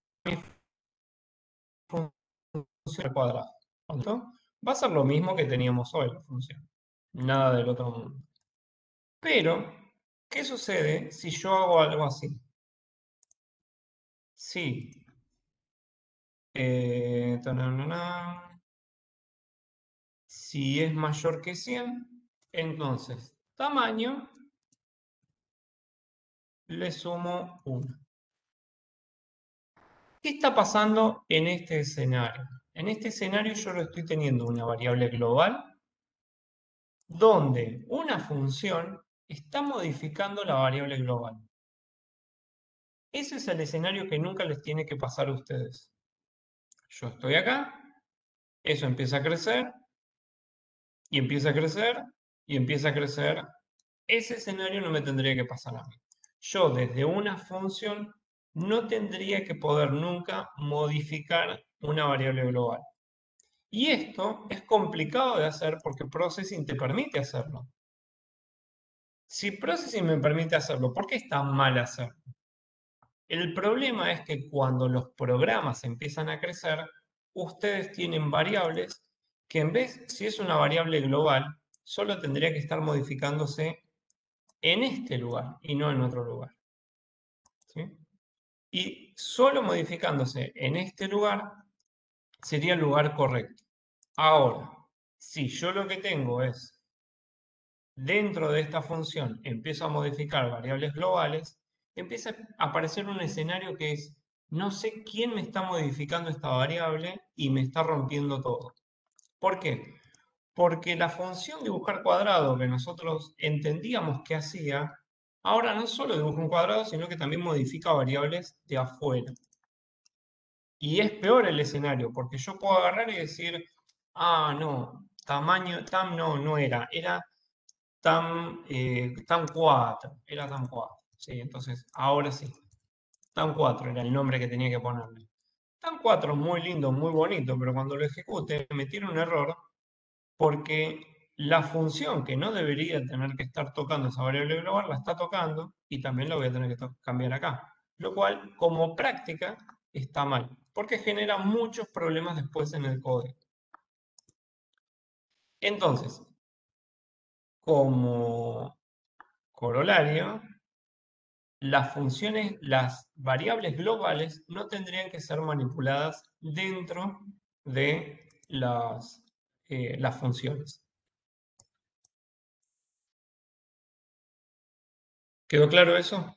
función al cuadrado. ¿Listo? Va a ser lo mismo que teníamos hoy la función. Nada del otro mundo. Pero, ¿qué sucede si yo hago algo así? Si si es mayor que 100, entonces tamaño le sumo 1. ¿Qué está pasando en este escenario? En este escenario yo lo estoy teniendo una variable global donde una función está modificando la variable global. Ese es el escenario que nunca les tiene que pasar a ustedes. Yo estoy acá, eso empieza a crecer, y empieza a crecer, y empieza a crecer. Ese escenario no me tendría que pasar a mí. Yo desde una función no tendría que poder nunca modificar una variable global. Y esto es complicado de hacer porque Processing te permite hacerlo. Si Processing me permite hacerlo, ¿por qué es tan mal hacerlo? El problema es que cuando los programas empiezan a crecer, ustedes tienen variables que en vez, si es una variable global, solo tendría que estar modificándose en este lugar y no en otro lugar. ¿Sí? Y solo modificándose en este lugar sería el lugar correcto. Ahora, si yo lo que tengo es, dentro de esta función, empiezo a modificar variables globales, empieza a aparecer un escenario que es, no sé quién me está modificando esta variable y me está rompiendo todo. ¿Por qué? Porque la función dibujar cuadrado que nosotros entendíamos que hacía, ahora no solo dibuja un cuadrado, sino que también modifica variables de afuera. Y es peor el escenario, porque yo puedo agarrar y decir, ah, no, tamaño, tam no era tam 4, era tam 4. Sí, entonces, ahora sí, tam 4 era el nombre que tenía que ponerle. Tam 4 muy lindo, muy bonito, pero cuando lo ejecute me tiene un error porque la función que no debería tener que estar tocando esa variable global la está tocando y también la voy a tener que cambiar acá. Lo cual, como práctica, está mal, porque genera muchos problemas después en el código. Entonces, como corolario, las variables globales no tendrían que ser manipuladas dentro de las funciones. ¿Quedó claro eso?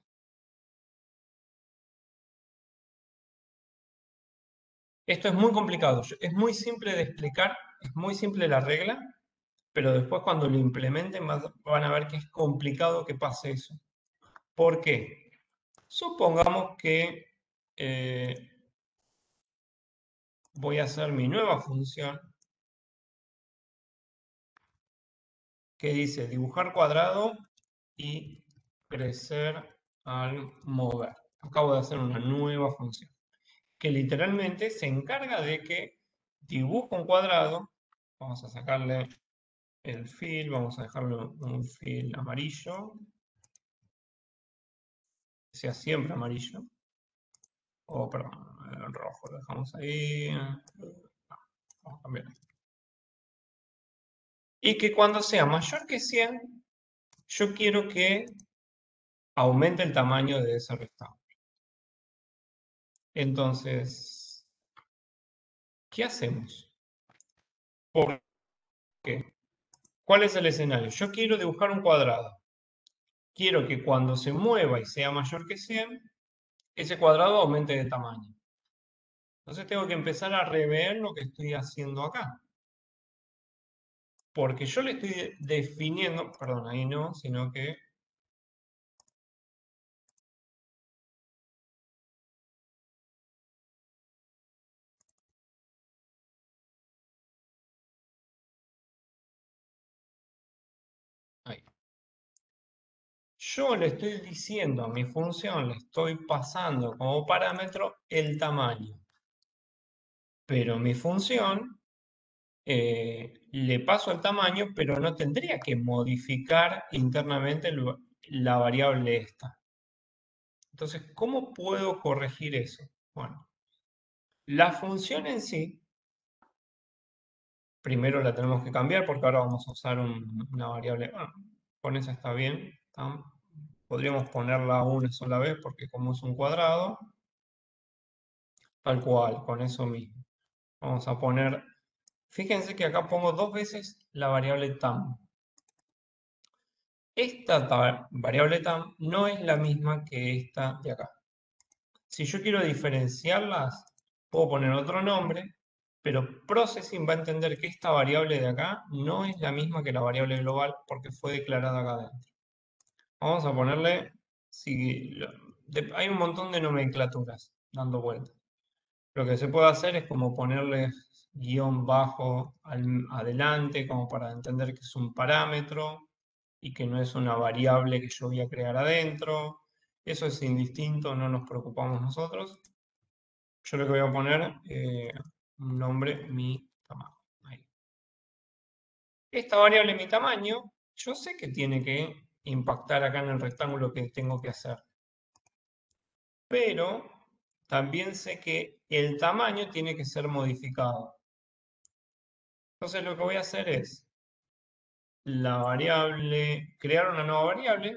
Esto es muy complicado, es muy simple de explicar, es muy simple la regla, pero después cuando lo implementen van a ver que es complicado que pase eso. ¿Por qué? Supongamos que voy a hacer mi nueva función que dice dibujar cuadrado y crecer al mover. Acabo de hacer una nueva función que literalmente se encarga de que dibujo un cuadrado, vamos a sacarle el fill, vamos a dejarle un fill amarillo, que sea siempre amarillo, o perdón, rojo, lo dejamos ahí, vamos a cambiar. Y que cuando sea mayor que 100, yo quiero que aumente el tamaño de ese rectángulo. Entonces, ¿qué hacemos? ¿Por qué? ¿Cuál es el escenario? Yo quiero dibujar un cuadrado. Quiero que cuando se mueva y sea mayor que 100, ese cuadrado aumente de tamaño. Entonces tengo que empezar a rever lo que estoy haciendo acá. Porque yo le estoy definiendo, perdón, ahí no, sino que ahí. Yo le estoy diciendo a mi función, le estoy pasando como parámetro el tamaño. Pero mi función le paso el tamaño, pero no tendría que modificar internamente la variable esta. Entonces, ¿cómo puedo corregir eso? Bueno, la función en sí, primero la tenemos que cambiar porque ahora vamos a usar una variable. Bueno, con esa está bien. Podríamos ponerla una sola vez porque como es un cuadrado, tal cual, con eso mismo. Vamos a poner, fíjense que acá pongo 2 veces la variable tam. Esta variable tam no es la misma que esta de acá. Si yo quiero diferenciarlas, puedo poner otro nombre, pero Processing va a entender que esta variable de acá no es la misma que la variable global porque fue declarada acá adentro. Vamos a ponerle, hay un montón de nomenclaturas dando vueltas. Lo que se puede hacer es como ponerle guión bajo adelante, como para entender que es un parámetro y que no es una variable que yo voy a crear adentro. Eso es indistinto, no nos preocupamos nosotros. Yo lo que voy a poner, un nombre, mi tamaño. Ahí. Esta variable, mi tamaño, yo sé que tiene que impactar acá en el rectángulo que tengo que hacer. Pero también sé que el tamaño tiene que ser modificado. Entonces lo que voy a hacer es la variable, crear una nueva variable,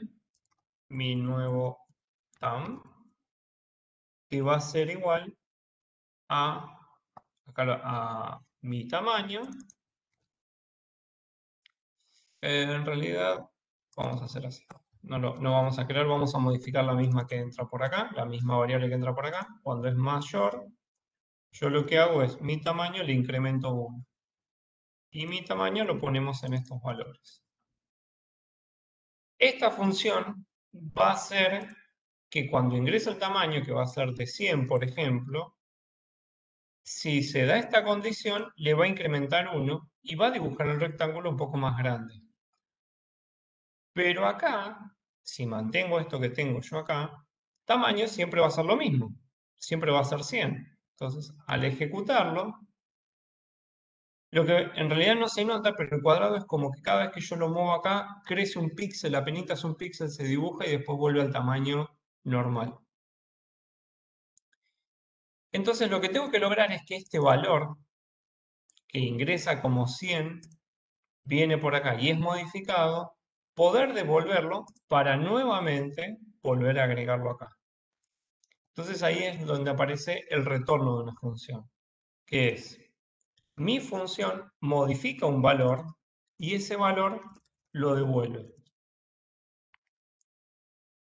mi nuevo tam, que va a ser igual a, a mi tamaño. En realidad, vamos a hacer así. No vamos a crear, vamos a modificar la misma que entra por acá, la misma variable que entra por acá. Cuando es mayor, yo lo que hago es mi tamaño le incremento 1. Y mi tamaño lo ponemos en estos valores. Esta función va a hacer que cuando ingrese el tamaño, que va a ser de 100, por ejemplo, si se da esta condición, le va a incrementar 1 y va a dibujar el rectángulo un poco más grande. Pero acá, si mantengo esto que tengo yo acá, tamaño siempre va a ser lo mismo. Siempre va a ser 100. Entonces, al ejecutarlo, lo que en realidad no se nota, pero el cuadrado es como que cada vez que yo lo muevo acá, crece un píxel, apenas un píxel se dibuja y después vuelve al tamaño normal. Entonces lo que tengo que lograr es que este valor, que ingresa como 100, viene por acá y es modificado, poder devolverlo para nuevamente volver a agregarlo acá. Entonces ahí es donde aparece el retorno de una función, que es mi función modifica un valor y ese valor lo devuelve.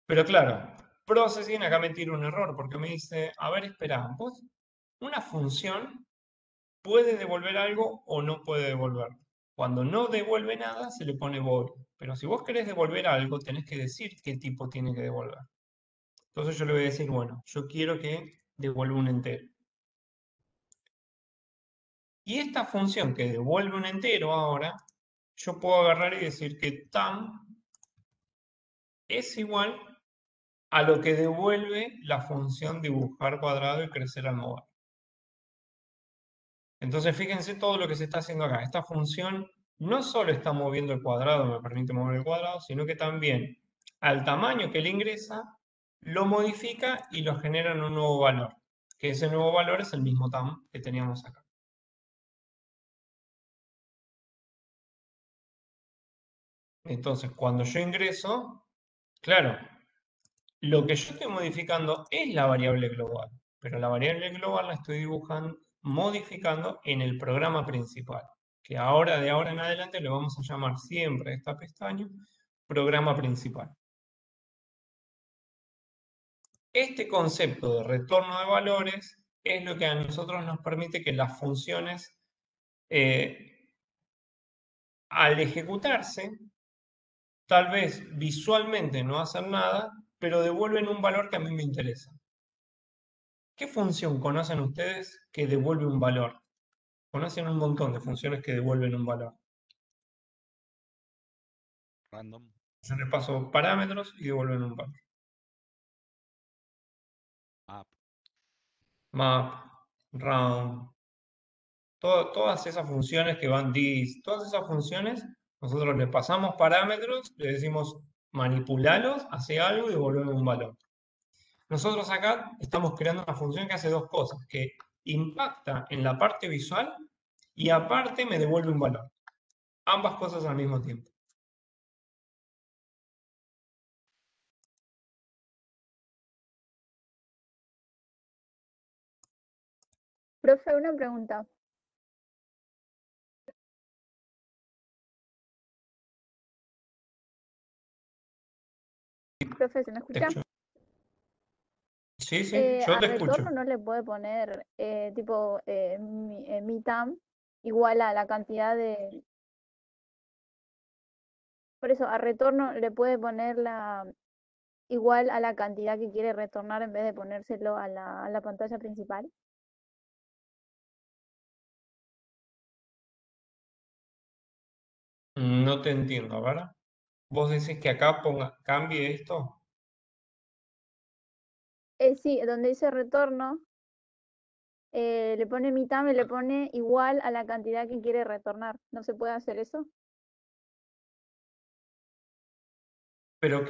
Pero claro, Processing acá me tira un error porque me dice, a ver, espera, vos, una función puede devolver algo o no puede devolverlo. Cuando no devuelve nada, se le pone void. Pero si vos querés devolver algo, tenés que decir qué tipo tiene que devolver. Entonces yo le voy a decir, bueno, yo quiero que devuelva un entero. Y esta función que devuelve un entero ahora, yo puedo agarrar y decir que tam es igual a lo que devuelve la función dibujar cuadrado y crecer al mover. Entonces, fíjense todo lo que se está haciendo acá. Esta función no solo está moviendo el cuadrado, me permite mover el cuadrado, sino que también al tamaño que le ingresa, lo modifica y lo genera en un nuevo valor, que ese nuevo valor es el mismo tam que teníamos acá. Entonces, cuando yo ingreso, claro, lo que yo estoy modificando es la variable global, pero la variable global la estoy dibujando, modificando en el programa principal, que ahora, de ahora en adelante, le vamos a llamar siempre a esta pestaña programa principal. Este concepto de retorno de valores es lo que a nosotros nos permite que las funciones, al ejecutarse, tal vez visualmente no hacen nada, pero devuelven un valor que a mí me interesa. ¿Qué función conocen ustedes que devuelve un valor? Conocen un montón de funciones que devuelven un valor. Random. Yo les paso parámetros y devuelven un valor. Map. Map, round, todas esas funciones que van dis, todas esas funciones, nosotros le pasamos parámetros, le decimos manipulalos, hace algo y devolvemos un valor. Nosotros acá estamos creando una función que hace dos cosas, que impacta en la parte visual y aparte me devuelve un valor. Ambas cosas al mismo tiempo. Profe, una pregunta. Profe, ¿se me escucha? Sí, sí, yo A te escucho. retorno no le puede poner tipo mi tam igual a la cantidad de... Por eso, a retorno le puede poner igual a la cantidad que quiere retornar en vez de ponérselo a la pantalla principal. No te entiendo, ¿verdad? ¿Vos decís que acá cambie esto? Sí, donde dice retorno, le pone mi tam y le pone igual a la cantidad que quiere retornar. ¿No se puede hacer eso? Pero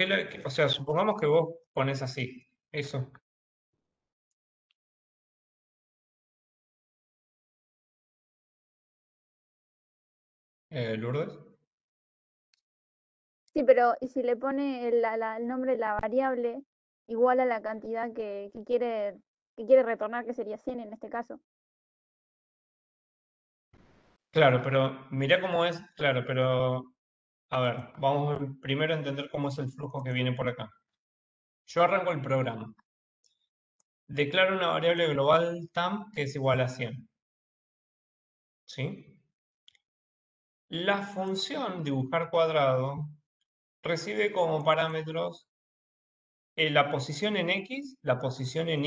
o sea, supongamos que vos pones así, eso. Lourdes. Sí, pero ¿y si le pone el nombre de la variable igual a la cantidad que quiere retornar, que sería 100 en este caso? Claro, pero mirá cómo es, claro, pero a ver, vamos primero a entender cómo es el flujo que viene por acá. Yo arranco el programa. Declaro una variable global tam que es igual a 100. ¿Sí? La función dibujar cuadrado recibe como parámetros la posición en X, la posición en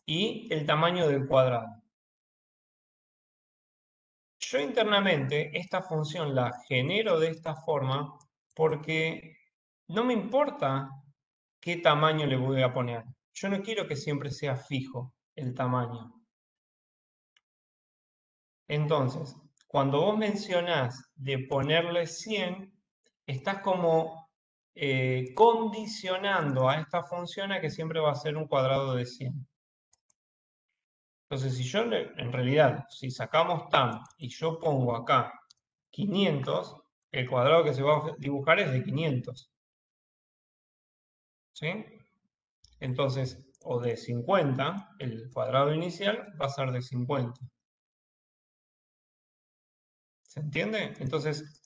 y el tamaño del cuadrado. Yo internamente esta función la genero de esta forma porque no me importa qué tamaño le voy a poner. Yo no quiero que siempre sea fijo el tamaño. Entonces, cuando vos mencionás de ponerle 100, estás como condicionando a esta función a que siempre va a ser un cuadrado de 100. Entonces, si yo en realidad, si sacamos tam y yo pongo acá 500, el cuadrado que se va a dibujar es de 500. ¿Sí? Entonces, o de 50, el cuadrado inicial va a ser de 50. ¿Se entiende? Entonces,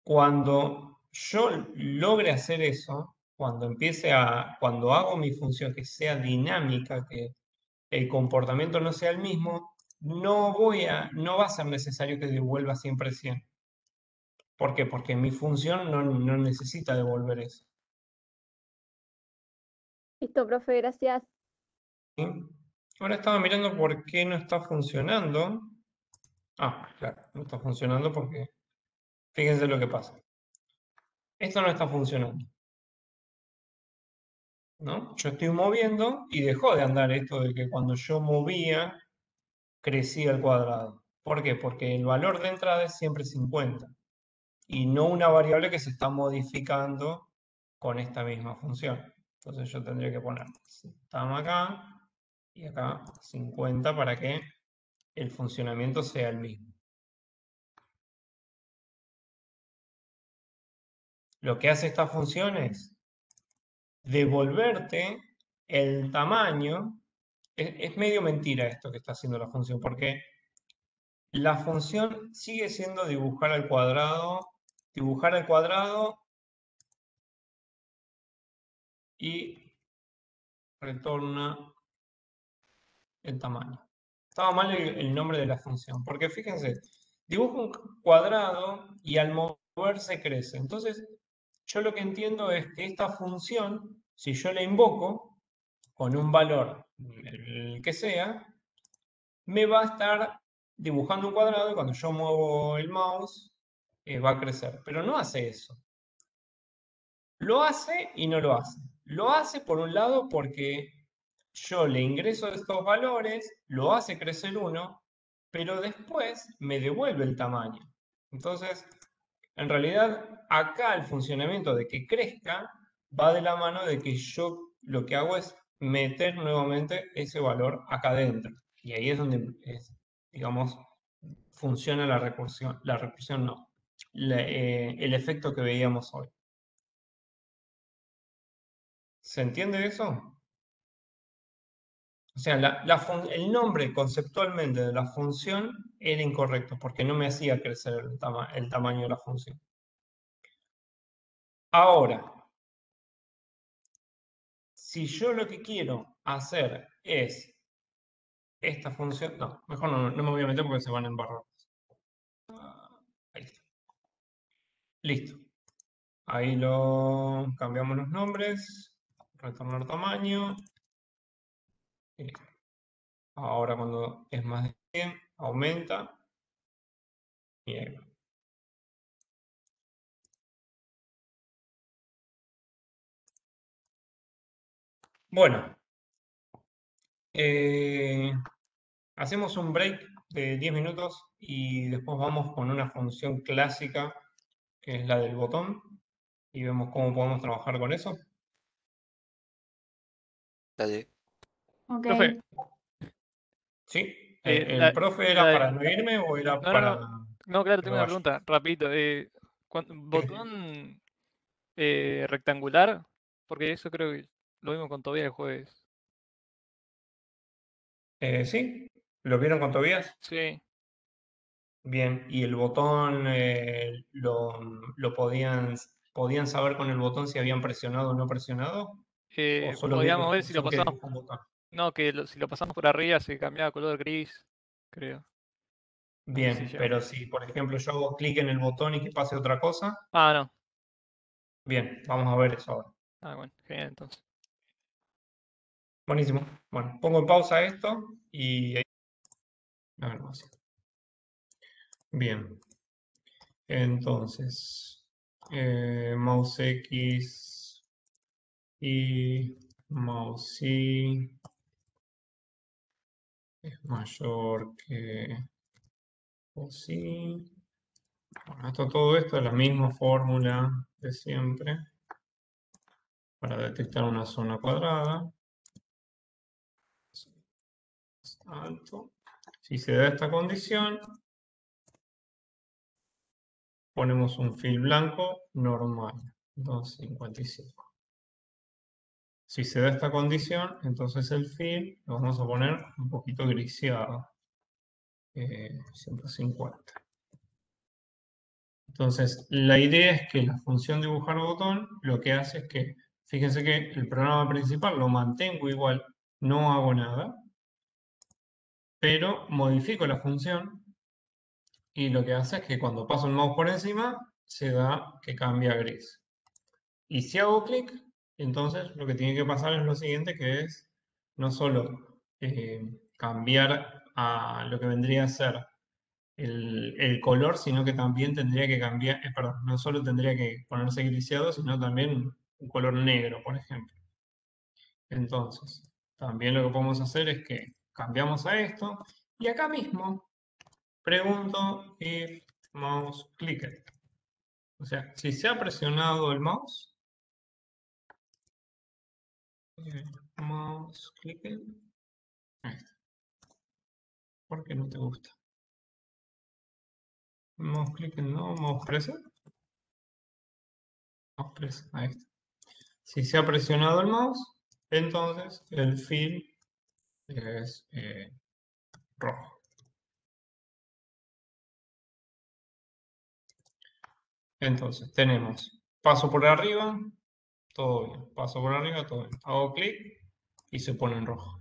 cuando yo logre hacer eso, cuando hago mi función que sea dinámica, que el comportamiento no sea el mismo, no va a ser necesario que devuelva siempre 100. ¿Por qué? Porque mi función no necesita devolver eso. Listo, profe, gracias. ¿Sí? Ahora estaba mirando por qué no está funcionando. Ah, claro, no está funcionando porque fíjense lo que pasa. Esto no está funcionando, ¿no? Yo estoy moviendo y dejó de andar esto de que cuando yo movía crecía al cuadrado. ¿Por qué? Porque el valor de entrada es siempre 50 y no una variable que se está modificando con esta misma función. Entonces yo tendría que poner tam acá y acá 50 para que el funcionamiento sea el mismo. Lo que hace esta función es devolverte el tamaño. Es medio mentira esto que está haciendo la función, porque la función sigue siendo dibujar al cuadrado y retorna el tamaño. Estaba mal el nombre de la función, porque fíjense, dibujo un cuadrado y al moverse crece. Entonces, yo lo que entiendo es que esta función, si yo la invoco con un valor, el que sea, me va a estar dibujando un cuadrado y cuando yo muevo el mouse, va a crecer. Pero no hace eso. Lo hace y no lo hace. Lo hace por un lado porque yo le ingreso estos valores, lo hace crecer uno, pero después me devuelve el tamaño. Entonces, en realidad, acá el funcionamiento de que crezca va de la mano de que yo lo que hago es meter nuevamente ese valor acá adentro. Y ahí es donde, digamos, funciona la recursión. La recursión no. El efecto que veíamos hoy. ¿Se entiende eso? O sea, el nombre conceptualmente de la función era incorrecto porque no me hacía crecer el tamaño de la función. Ahora, si yo lo que quiero hacer es esta función, no, mejor no me voy a meter porque se van a embarrar. Ahí está. Listo. Ahí lo cambiamos los nombres, retornar tamaño. Y listo. Ahora cuando es más de 100, aumenta. Y ahí va. Bueno, hacemos un break de 10 minutos y después vamos con una función clásica que es la del botón y vemos cómo podemos trabajar con eso. Dale. Ok. Profe, ¿Sí? eh, ¿El profe era la- para no irme o era no, para no, claro, que tengo me una vaya? pregunta, rapidito. ¿Botón rectangular? Porque eso creo que lo vimos con Tobias el jueves. ¿Sí? ¿Lo vieron con Tobías? Sí, Bien. ¿Y el botón lo podían saber con el botón si habían presionado o no presionado? ¿O solo vi la podíamos ver si lo función que pasamos. dibuja un botón? No, si lo pasamos por arriba se cambiaba color gris, creo. No sé si Bien, llegamos. pero si por ejemplo yo hago clic en el botón y que pase otra cosa, Ah, no. bien, vamos a ver eso ahora. Ah, bueno, genial entonces. Buenísimo. Bueno, pongo en pausa esto y ahí. A ver, vamos a hacer. Bien, entonces, mouse X y mouse Y es mayor que mouse Y. Bueno, todo esto es la misma fórmula de siempre para detectar una zona cuadrada. Alto. Si se da esta condición, ponemos un fill blanco normal, 255. Si se da esta condición, entonces el fill lo vamos a poner un poquito griseado, 150. Entonces, la idea es que la función dibujar botón lo que hace es que, fíjense que el programa principal lo mantengo igual, no hago nada, pero modifico la función y lo que hace es que cuando paso el mouse por encima, se da que cambia a gris. Y si hago clic, entonces lo que tiene que pasar es lo siguiente, que es no solo cambiar a lo que vendría a ser el color, sino que también tendría que cambiar, perdón, no solo tendría que ponerse griseado, sino también un color negro, por ejemplo. Entonces, también lo que podemos hacer es que cambiamos a esto Y acá mismo pregunto if mouse clicked. O sea, si se ha presionado el mouse, mouse clicked. Ahí está. ¿Por qué no te gusta? Mouse clicked no, mouse pressed. Mouse pressed, ahí está. Si se ha presionado el mouse, entonces el fill es rojo. Entonces tenemos paso por arriba, todo bien. Paso por arriba, todo bien. Hago clic y se pone en rojo.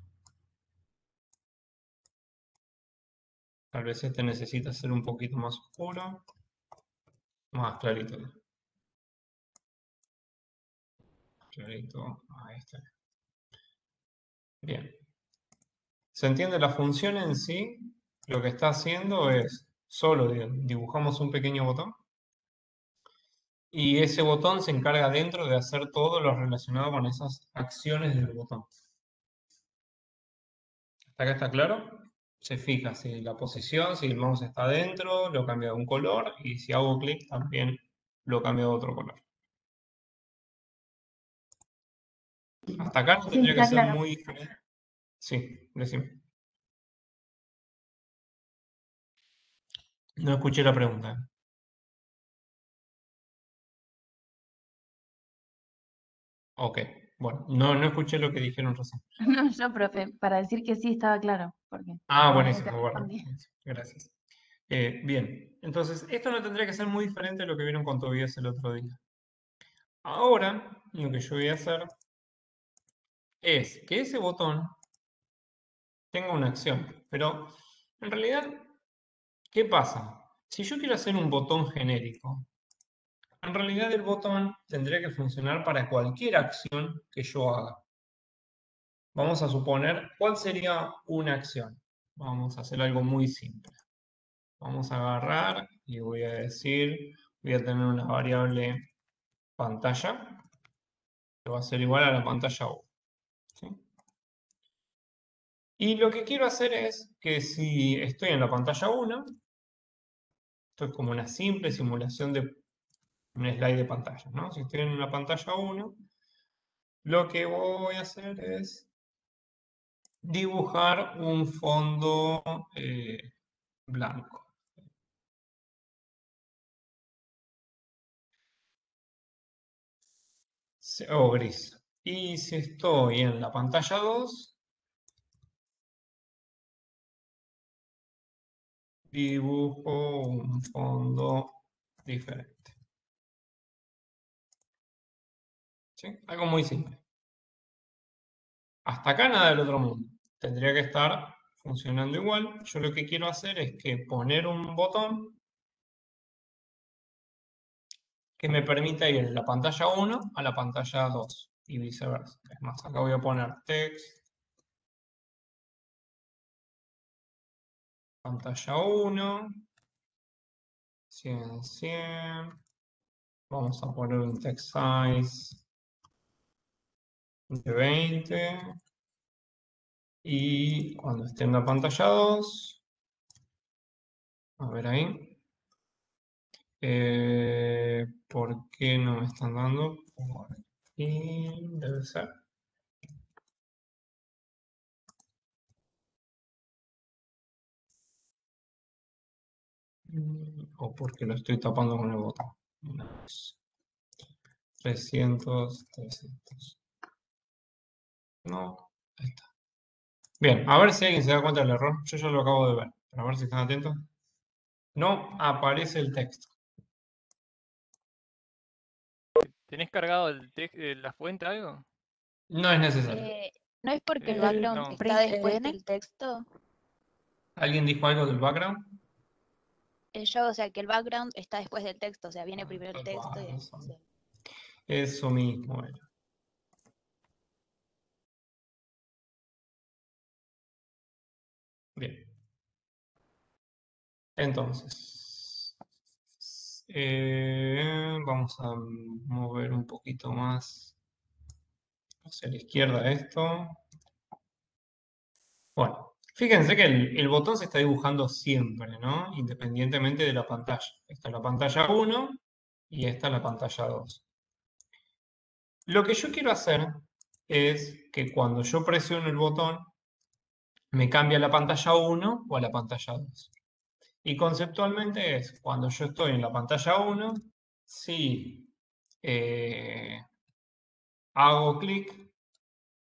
Tal vez este necesita ser un poquito más oscuro, más clarito. Clarito, ahí está. Bien. ¿Se entiende la función en sí? Lo que está haciendo es solo dibujamos un pequeño botón y ese botón se encarga dentro de hacer todo lo relacionado con esas acciones del botón. ¿Hasta acá está claro? Se fija si la posición, si el mouse está dentro, lo cambia de un color y si hago clic también lo cambio de otro color. Hasta acá no Sí, tendría que está ser claro. muy diferente. Sí, decime. No escuché la pregunta. Ok, bueno, no escuché lo que dijeron recién. No, yo, profe, para decir que sí estaba claro, porque Ah, no te buenísimo, bueno, respondí. gracias. Bien, entonces esto no tendría que ser muy diferente a lo que vieron con Tobías el otro día. Ahora, lo que yo voy a hacer es que ese botón tenga una acción, pero en realidad, ¿qué pasa? Si yo quiero hacer un botón genérico, en realidad el botón tendría que funcionar para cualquier acción que yo haga. Vamos a suponer, ¿cuál sería una acción? Vamos a hacer algo muy simple. Vamos a agarrar y voy a decir, voy a tener una variable pantalla, que va a ser igual a la pantalla 1. ¿Sí? Y lo que quiero hacer es que si estoy en la pantalla 1, esto es como una simple simulación de un slide de pantalla, ¿no? Si estoy en una pantalla 1, lo que voy a hacer es dibujar un fondo blanco. O gris. Y si estoy en la pantalla 2, dibujo un fondo diferente. ¿Sí? Algo muy simple. Hasta acá nada del otro mundo. Tendría que estar funcionando igual. Yo lo que quiero hacer es que poner un botón que me permita ir de la pantalla 1 a la pantalla 2 y viceversa. Es más, acá voy a poner text, pantalla 1, 100, 100. Vamos a poner un text size de 20. Y cuando esté en la pantalla 2, a ver ahí. ¿Por qué no me están dando? Por aquí debe ser. O porque lo estoy tapando con el botón. 300, 300. No, ahí está. Bien, a ver si alguien se da cuenta del error. Yo ya lo acabo de ver. Pero a ver si están atentos. No aparece el texto. ¿Tenés cargado la fuente algo? No es necesario. ¿No es porque el El background No. está print después EDN. del texto? ¿Alguien dijo algo del background? O sea, que el background está después del texto, o sea, viene primero el Tal texto y cual, después el... eso mismo era. Bien. Entonces, vamos a mover un poquito más hacia la izquierda esto. Bueno, Fíjense que el botón se está dibujando siempre, ¿no? Independientemente de la pantalla. Esta es la pantalla 1 y esta es la pantalla 2. Lo que yo quiero hacer es que cuando yo presiono el botón, me cambie a la pantalla 1 o a la pantalla 2. Y conceptualmente es, cuando yo estoy en la pantalla 1, si hago clic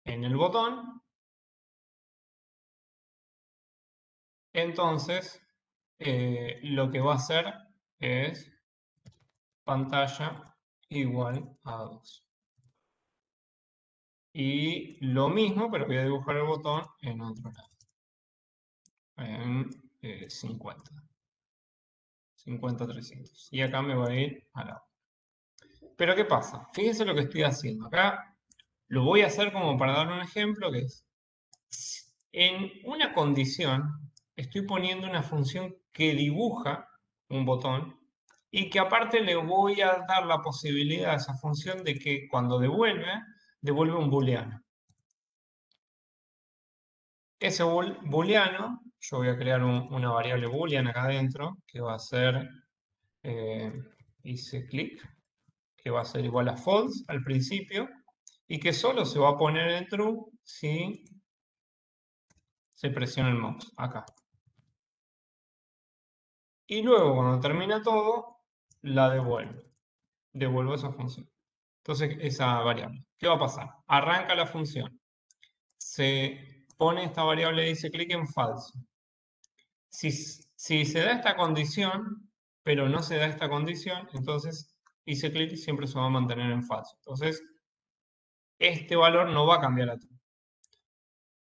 en el botón, entonces lo que va a hacer es pantalla igual a 2. Y lo mismo, pero voy a dibujar el botón en otro lado, en 50. 50, 300. Y acá me voy a ir a la... Pero ¿qué pasa? Fíjense lo que estoy haciendo. Acá lo voy a hacer como para dar un ejemplo, que es, en una condición, estoy poniendo una función que dibuja un botón y que aparte le voy a dar la posibilidad a esa función de que cuando devuelve un booleano. Ese booleano, yo voy a crear una variable boolean acá adentro, que va a ser, hice clic, que va a ser igual a false al principio, y que solo se va a poner en true si se presiona el mouse, acá. Y luego, cuando termina todo, la devuelvo esa función. Entonces, esa variable. ¿Qué va a pasar? Arranca la función. Se pone esta variable, dice clic en falso. Si se da esta condición, pero no se da esta condición, entonces hice clic y siempre se va a mantener en falso. Entonces, este valor no va a cambiar a true.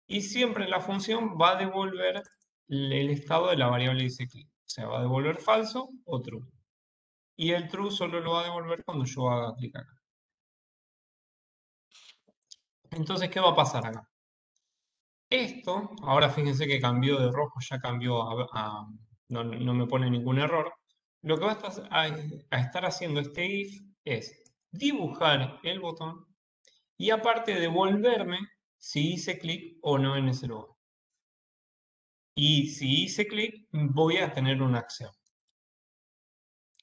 Y siempre la función va a devolver el estado de la variable dice clic. O sea, va a devolver falso o true. Y el true solo lo va a devolver cuando yo haga clic acá. Entonces, ¿qué va a pasar acá? Esto, ahora fíjense que cambió de rojo, ya cambió no me pone ningún error. Lo que va a estar haciendo este if es dibujar el botón y aparte devolverme si hice clic o no en ese lugar. Y si hice clic, voy a tener una acción.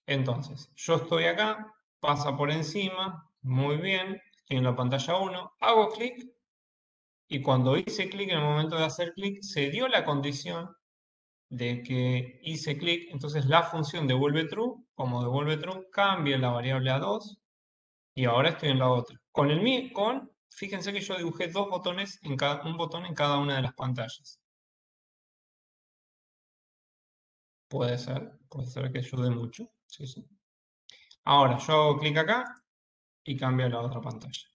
Entonces, yo estoy acá, pasa por encima, muy bien, estoy en la pantalla 1, hago clic y cuando hice clic, en el momento de hacer clic, se dio la condición de que hice clic, entonces la función devuelve true, como devuelve true, cambia la variable a 2 y ahora estoy en la otra. Fíjense que yo dibujé dos botones un botón en cada una de las pantallas. Puede ser que ayude mucho. Sí, sí. Ahora yo hago clic acá y cambia a la otra pantalla.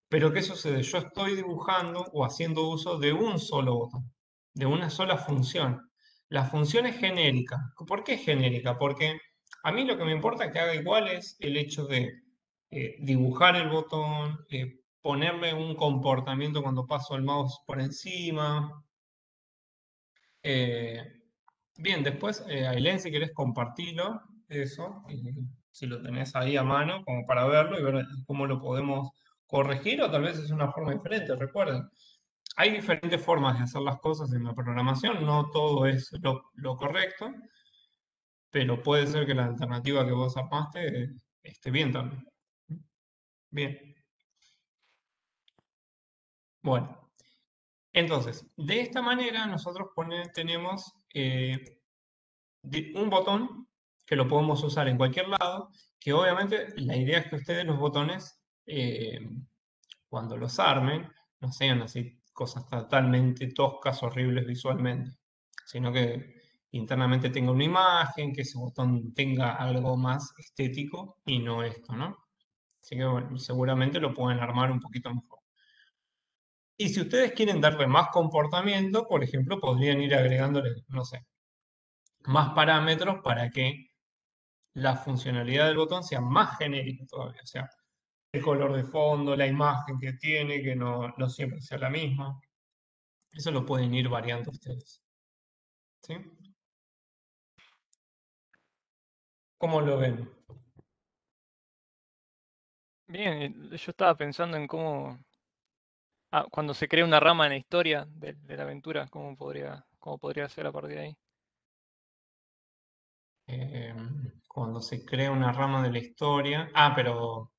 Pero ¿qué sucede? Yo estoy dibujando o haciendo uso de un solo botón, de una sola función. La función es genérica. ¿Por qué es genérica? Porque a mí lo que me importa que haga igual es el hecho de dibujar el botón, ponerle un comportamiento cuando paso el mouse por encima. Eh, Bien, después, Ailén, si querés compartirlo, eso, y si lo tenés ahí a mano, como para verlo y ver cómo lo podemos corregir, o tal vez es una forma diferente. Recuerden, hay diferentes formas de hacer las cosas en la programación, no todo es lo correcto, pero puede ser que la alternativa que vos armaste esté bien también. Bien, bueno. Entonces, de esta manera nosotros tenemos un botón que lo podemos usar en cualquier lado, que obviamente la idea es que ustedes los botones, cuando los armen, no sean así cosas totalmente toscas, horribles visualmente, sino que internamente tenga una imagen, que ese botón tenga algo más estético y no esto, ¿no? Así que bueno, seguramente lo pueden armar un poquito mejor. Y si ustedes quieren darle más comportamiento, por ejemplo, podrían ir agregándole, no sé, más parámetros para que la funcionalidad del botón sea más genérica todavía. O sea, el color de fondo, la imagen que tiene, que no siempre sea la misma. Eso lo pueden ir variando ustedes. ¿Sí? ¿Cómo lo ven? Bien, yo estaba pensando en cómo, cuando se crea una rama en la historia de la aventura, cómo ¿Cómo podría ser a partir de ahí? Cuando se crea una rama de la historia. Ah, pero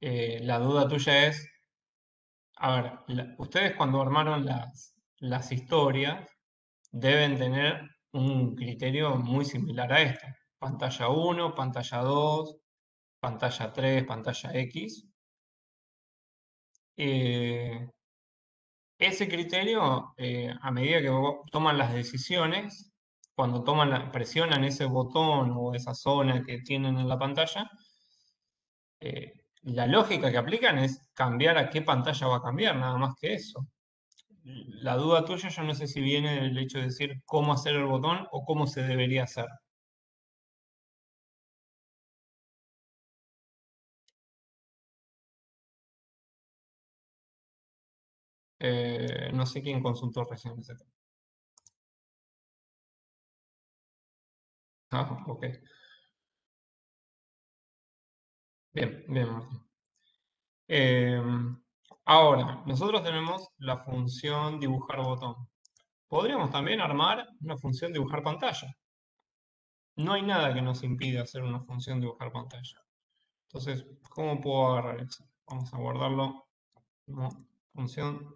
la duda tuya es, a ver, ustedes cuando armaron las historias deben tener un criterio muy similar a este. Pantalla 1, pantalla 2, pantalla 3, pantalla X. Eh, Ese criterio, a medida que toman las decisiones, cuando presionan ese botón o esa zona que tienen en la pantalla, la lógica que aplican es cambiar a qué pantalla va a cambiar, nada más que eso. La duda tuya yo no sé si viene del hecho de decir cómo hacer el botón o cómo se debería hacer. No sé quién consultó recién ese tema. Ah, ok. Bien, bien, Martín. Ahora, nosotros tenemos la función dibujar botón. Podríamos también armar una función dibujar pantalla. No hay nada que nos impida hacer una función dibujar pantalla. Entonces, ¿cómo puedo agarrar eso? Vamos a guardarlo como función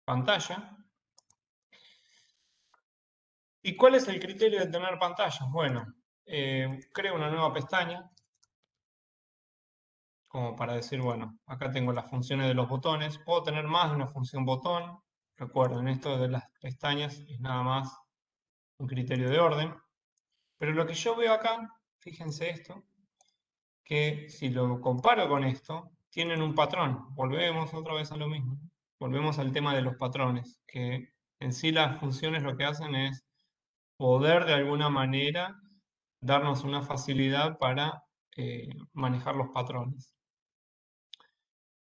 pantalla. ¿Y cuál es el criterio de tener pantallas? Bueno, creo una nueva pestaña, como para decir, bueno, acá tengo las funciones de los botones. Puedo tener más de una función botón. Recuerden, esto de las pestañas es nada más un criterio de orden. Pero lo que yo veo acá, fíjense esto, que si lo comparo con esto, tienen un patrón. Volvemos otra vez a lo mismo. Volvemos al tema de los patrones, que en sí las funciones lo que hacen es poder de alguna manera darnos una facilidad para manejar los patrones.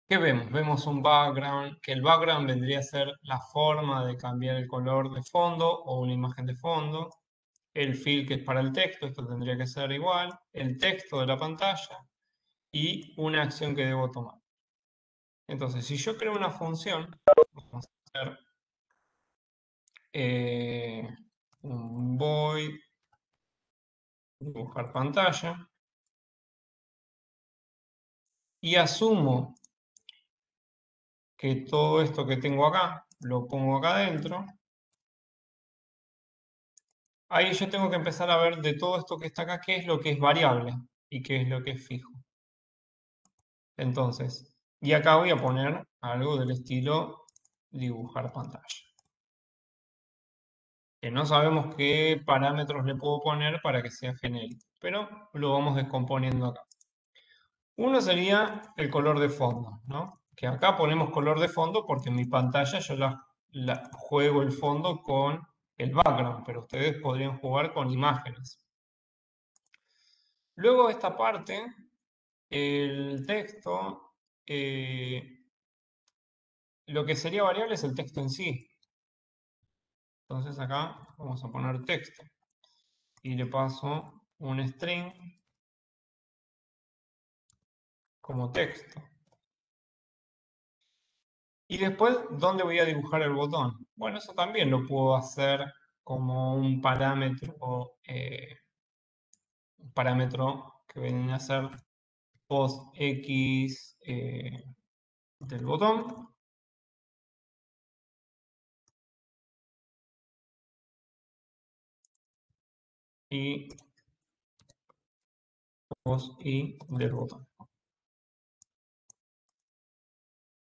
¿Qué vemos? Vemos un background, que el background vendría a ser la forma de cambiar el color de fondo o una imagen de fondo. El fill que es para el texto, esto tendría que ser igual. El texto de la pantalla y una acción que debo tomar. Entonces, si yo creo una función, vamos a hacer un void dibujar pantalla y asumo que todo esto que tengo acá lo pongo acá adentro. Ahí yo tengo que empezar a ver de todo esto que está acá qué es lo que es variable y qué es lo que es fijo. Entonces, y acá voy a poner algo del estilo dibujar pantalla. Que no sabemos qué parámetros le puedo poner para que sea genérico, pero lo vamos descomponiendo acá. Uno sería el color de fondo, ¿no? Que acá ponemos color de fondo porque en mi pantalla yo juego el fondo con el background, pero ustedes podrían jugar con imágenes. Luego esta parte, el texto, lo que sería variable es el texto en sí. Entonces acá vamos a poner texto y le paso un string como texto. Y después, ¿dónde voy a dibujar el botón? Bueno, eso también lo puedo hacer como un parámetro que viene a ser post X del botón. Y post Y del botón.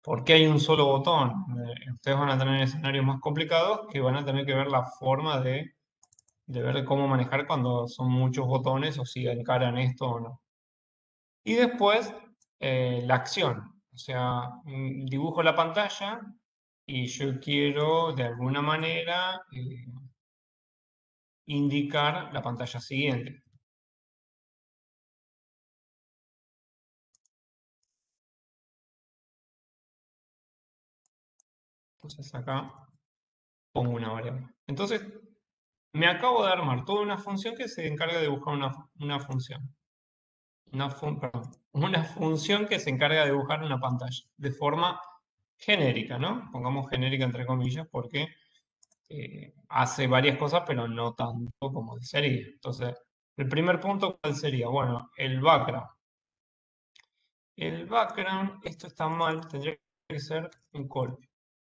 ¿Por qué hay un solo botón? Ustedes van a tener escenarios más complicados que van a tener que ver la forma de ver cómo manejar cuando son muchos botones o si encaran esto o no. Y después la acción. O sea, dibujo la pantalla y yo quiero de alguna manera indicar la pantalla siguiente. Entonces acá pongo una variable. Entonces, me acabo de armar toda una función que se encarga de buscar una función. Una función que se encarga de dibujar una pantalla de forma genérica, ¿no? Pongamos genérica entre comillas porque hace varias cosas, pero no tanto como desearía. Entonces, el primer punto, ¿cuál sería? Bueno, el background. El background, esto está mal, tendría que ser un color.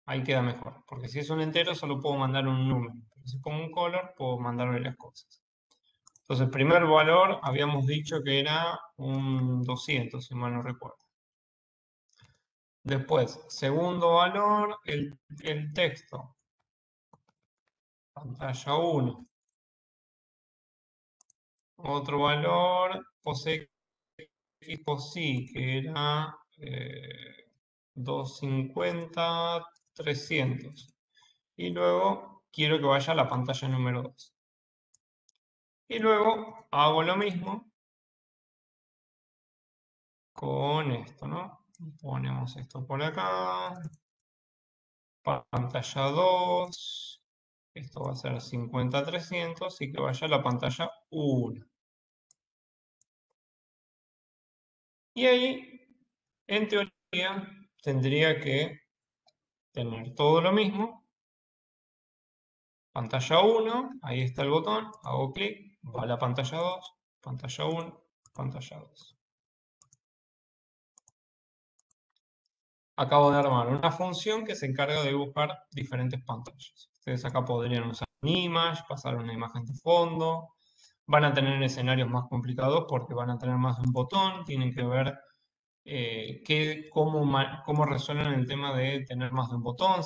Ahí queda mejor, porque si es un entero solo puedo mandar un número. Pero si pongo un color, puedo mandar varias cosas. Entonces, primer valor, habíamos dicho que era un 200, si mal no recuerdo. Después, segundo valor, el texto. Pantalla 1. Otro valor, POSIX POSI, que era 250, 300. Y luego quiero que vaya a la pantalla número 2. Y luego hago lo mismo con esto, ¿no? Ponemos esto por acá. Pantalla 2. Esto va a ser 50, 300 y que vaya a la pantalla 1. Y ahí, en teoría, tendría que tener todo lo mismo. Pantalla 1, ahí está el botón, hago clic, va a la pantalla 2, pantalla 1, pantalla 2. Acabo de armar una función que se encarga de buscar diferentes pantallas. Ustedes acá podrían usar un image, pasar una imagen de fondo. Van a tener escenarios más complicados porque van a tener más de un botón. Tienen que ver cómo resuelven el tema de tener más de un botón.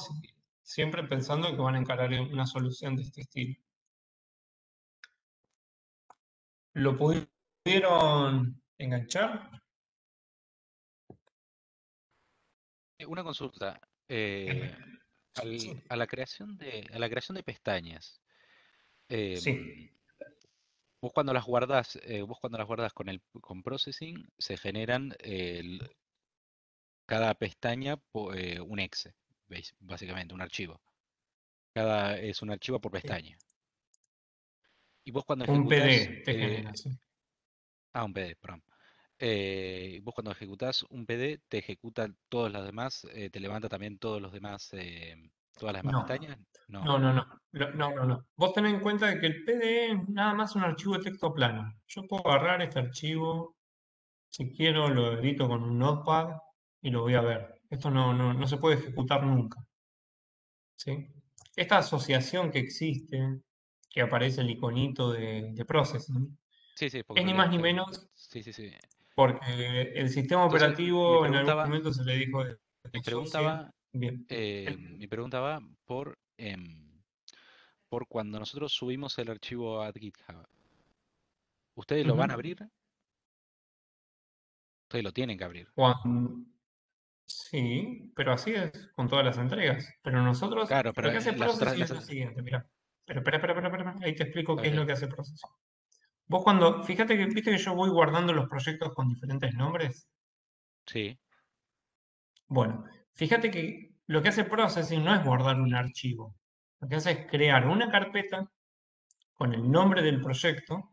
Siempre pensando que van a encarar una solución de este estilo. ¿Lo pudieron enganchar? Una consulta. Sí. A la creación de pestañas, em, Sí. vos cuando las guardas con processing, se generan cada pestaña un exe, básicamente, un archivo. Es un archivo por pestaña. Y vos cuando Un ejecutás, PD te genera, sí. un PD, perdón. Vos cuando ejecutás un PD, te ejecuta todos los demás, te levanta también todos los demás, todas las demás No, pestañas. No. no. Vos tenés en cuenta de que el PDE es nada más un archivo de texto plano. Yo puedo agarrar este archivo, si quiero lo edito con un Notepad y lo voy a ver. Esto no se puede ejecutar nunca, ¿sí? Esta asociación que existe, que aparece el iconito de processing, Sí, sí, porque es lo ni leí. más ni menos Sí, sí, sí. porque el sistema Entonces, operativo en algún momento se le dijo de mi pregunta asocie. va, Bien. mi pregunta va por cuando nosotros subimos el archivo a GitHub. ¿Ustedes lo van a Ujú. abrir? Ustedes lo tienen que abrir. Sí, pero así es con todas las entregas. Pero nosotros, Claro, pero lo que hace las otras, Processing es lo siguiente, mira. Pero espera, ahí te explico qué es ok, lo que hace Processing. Vos cuando, fíjate que, viste que yo voy guardando los proyectos con diferentes nombres. sí. Bueno, fíjate que lo que hace Processing no es guardar un archivo. Lo que hace es crear una carpeta con el nombre del proyecto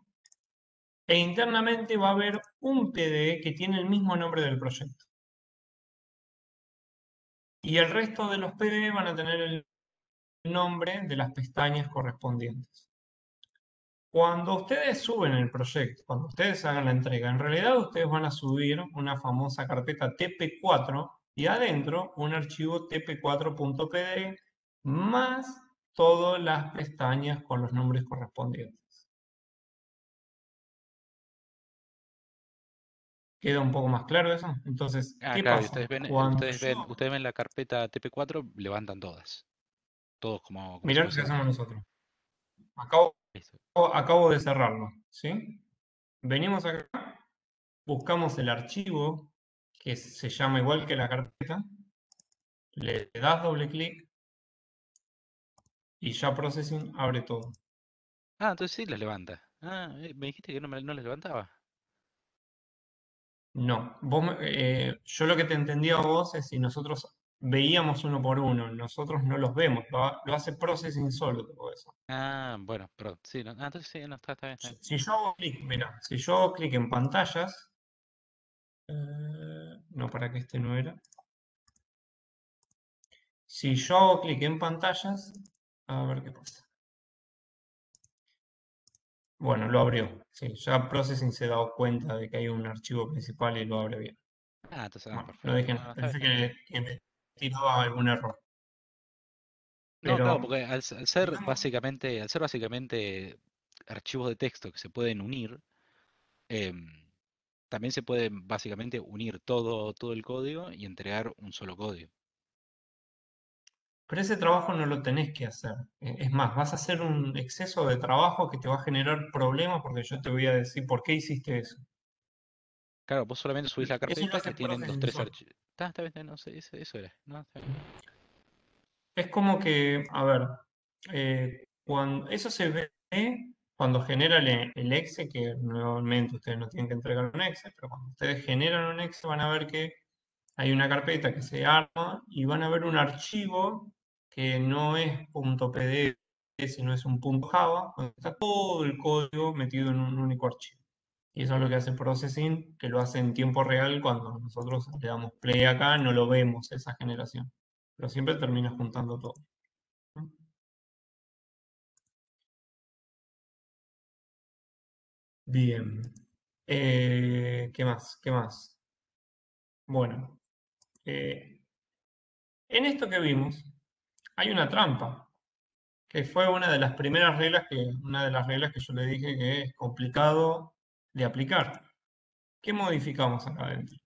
e internamente va a haber un PDE que tiene el mismo nombre del proyecto. Y el resto de los PDE van a tener el nombre de las pestañas correspondientes. Cuando ustedes suben el proyecto, cuando ustedes hagan la entrega, en realidad ustedes van a subir una famosa carpeta TP4 y adentro un archivo tp4.pd más todas las pestañas con los nombres correspondientes. ¿Queda un poco más claro eso? Entonces, ¿qué Claro, y pasa? Cuando ustedes ven la carpeta TP4, levantan todas. Todos como si mirá lo que fuese. hacemos nosotros. Acabo, Eso. acabo de cerrarlo, ¿sí? Venimos acá, buscamos el archivo que se llama igual que la carpeta, le das doble clic y ya Processing abre todo. Entonces sí las levanta. Me dijiste que no las levantaba. No, yo lo que te entendía a vos es si nosotros veíamos uno por uno, nosotros no los vemos, lo hace Processing solo todo eso. Bueno, pero sí, no, entonces sí, no, está bien, está bien. Si yo hago clic, mira, si yo hago clic en pantallas, no, para que este no era. Si yo hago clic en pantallas, a ver qué pasa. Bueno, lo abrió. Sí, ya Processing se ha dado cuenta de que hay un archivo principal y lo abre bien. Entonces, Bueno, no perfecto. dije No, nada. está bien, Pensé está bien. que me tiraba algún error. No, claro, Pero, porque al ser básicamente archivos de texto que se pueden unir, em, también se puede básicamente unir todo el código y entregar un solo código. pero ese trabajo no lo tenés que hacer. Es más, vas a hacer un exceso de trabajo que te va a generar problemas porque yo te voy a decir por qué hiciste eso. Claro, vos solamente subís la Eso lo carpeta hace que tienen los Processing tres solo. archivos. Está bien, no sé, eso era. No, está bien. Es como que, a ver, cuando eso se ve cuando genera el exe, que nuevamente ustedes no tienen que entregar un exe, pero cuando ustedes generan un exe van a ver que hay una carpeta que se arma y van a ver un archivo que no es .pdf, sino es un .java, donde está todo el código metido en un único archivo. Y eso es lo que hace Processing, que lo hace en tiempo real cuando nosotros le damos play acá, no lo vemos esa generación. Pero siempre termina juntando todo. Bien. ¿Qué más? ¿Qué más? Bueno, en esto que vimos hay una trampa, que fue una de las reglas que yo le dije que es complicado de aplicar. ¿Qué modificamos acá adentro?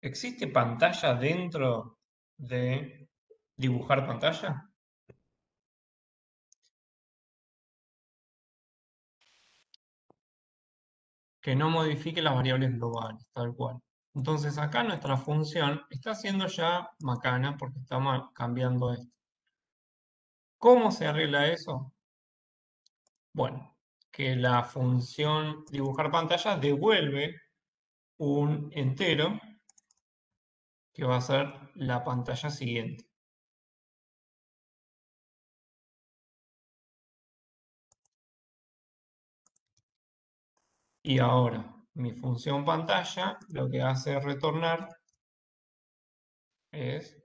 ¿Existe pantalla dentro de dibujar pantalla? Que no modifique las variables globales, tal cual. Entonces acá nuestra función está haciendo ya macana porque estamos cambiando esto. ¿Cómo se arregla eso? Bueno, que la función dibujar pantalla devuelve un entero que va a ser la pantalla siguiente. Y ahora, mi función pantalla lo que hace retornar es,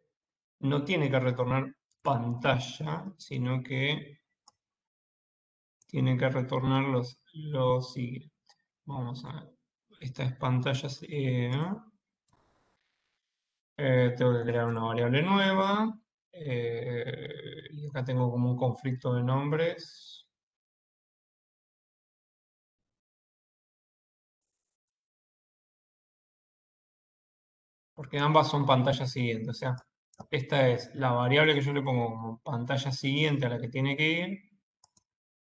no tiene que retornar pantalla, sino que tiene que retornar lo siguiente. Vamos a ver. Esta es pantalla. Tengo que crear una variable nueva. Y acá tengo como un conflicto de nombres. Porque ambas son pantallas siguientes. O sea, esta es la variable que yo le pongo como pantalla siguiente a la que tiene que ir.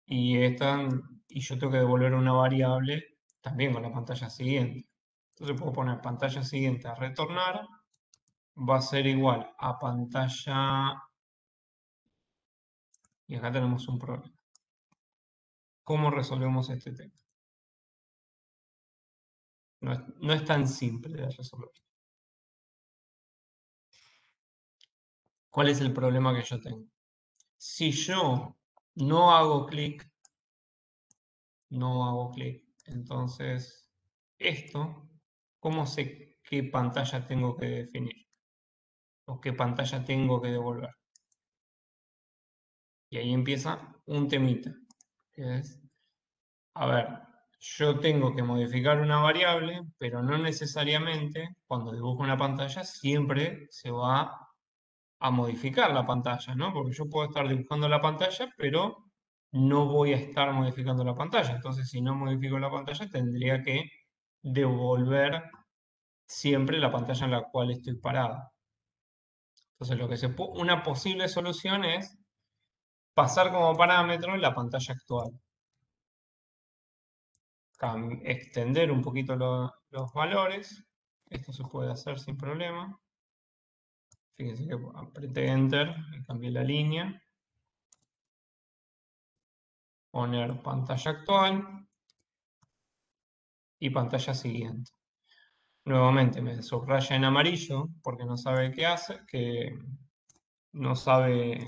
Y yo tengo que devolver una variable también con la pantalla siguiente. Entonces puedo poner pantalla siguiente a retornar. Va a ser igual a pantalla. Y acá tenemos un problema. ¿Cómo resolvemos este tema? No es tan simple de resolver. ¿Cuál es el problema que yo tengo? Si yo no hago clic, entonces esto, ¿cómo sé qué pantalla tengo que definir? ¿O qué pantalla tengo que devolver? Y ahí empieza un temita, que es, a ver, yo tengo que modificar una variable, pero no necesariamente cuando dibujo una pantalla siempre se va a modificar la pantalla, ¿no? Porque yo puedo estar dibujando la pantalla, pero no voy a estar modificando la pantalla. Entonces, si no modifico la pantalla, tendría que devolver siempre la pantalla en la cual estoy parado. Entonces, una posible solución es pasar como parámetro la pantalla actual. Extender un poquito los valores. Esto se puede hacer sin problema. Fíjense que apreté Enter y cambié la línea. Poner pantalla actual y pantalla siguiente. Nuevamente me subraya en amarillo porque no sabe qué hace, que no sabe,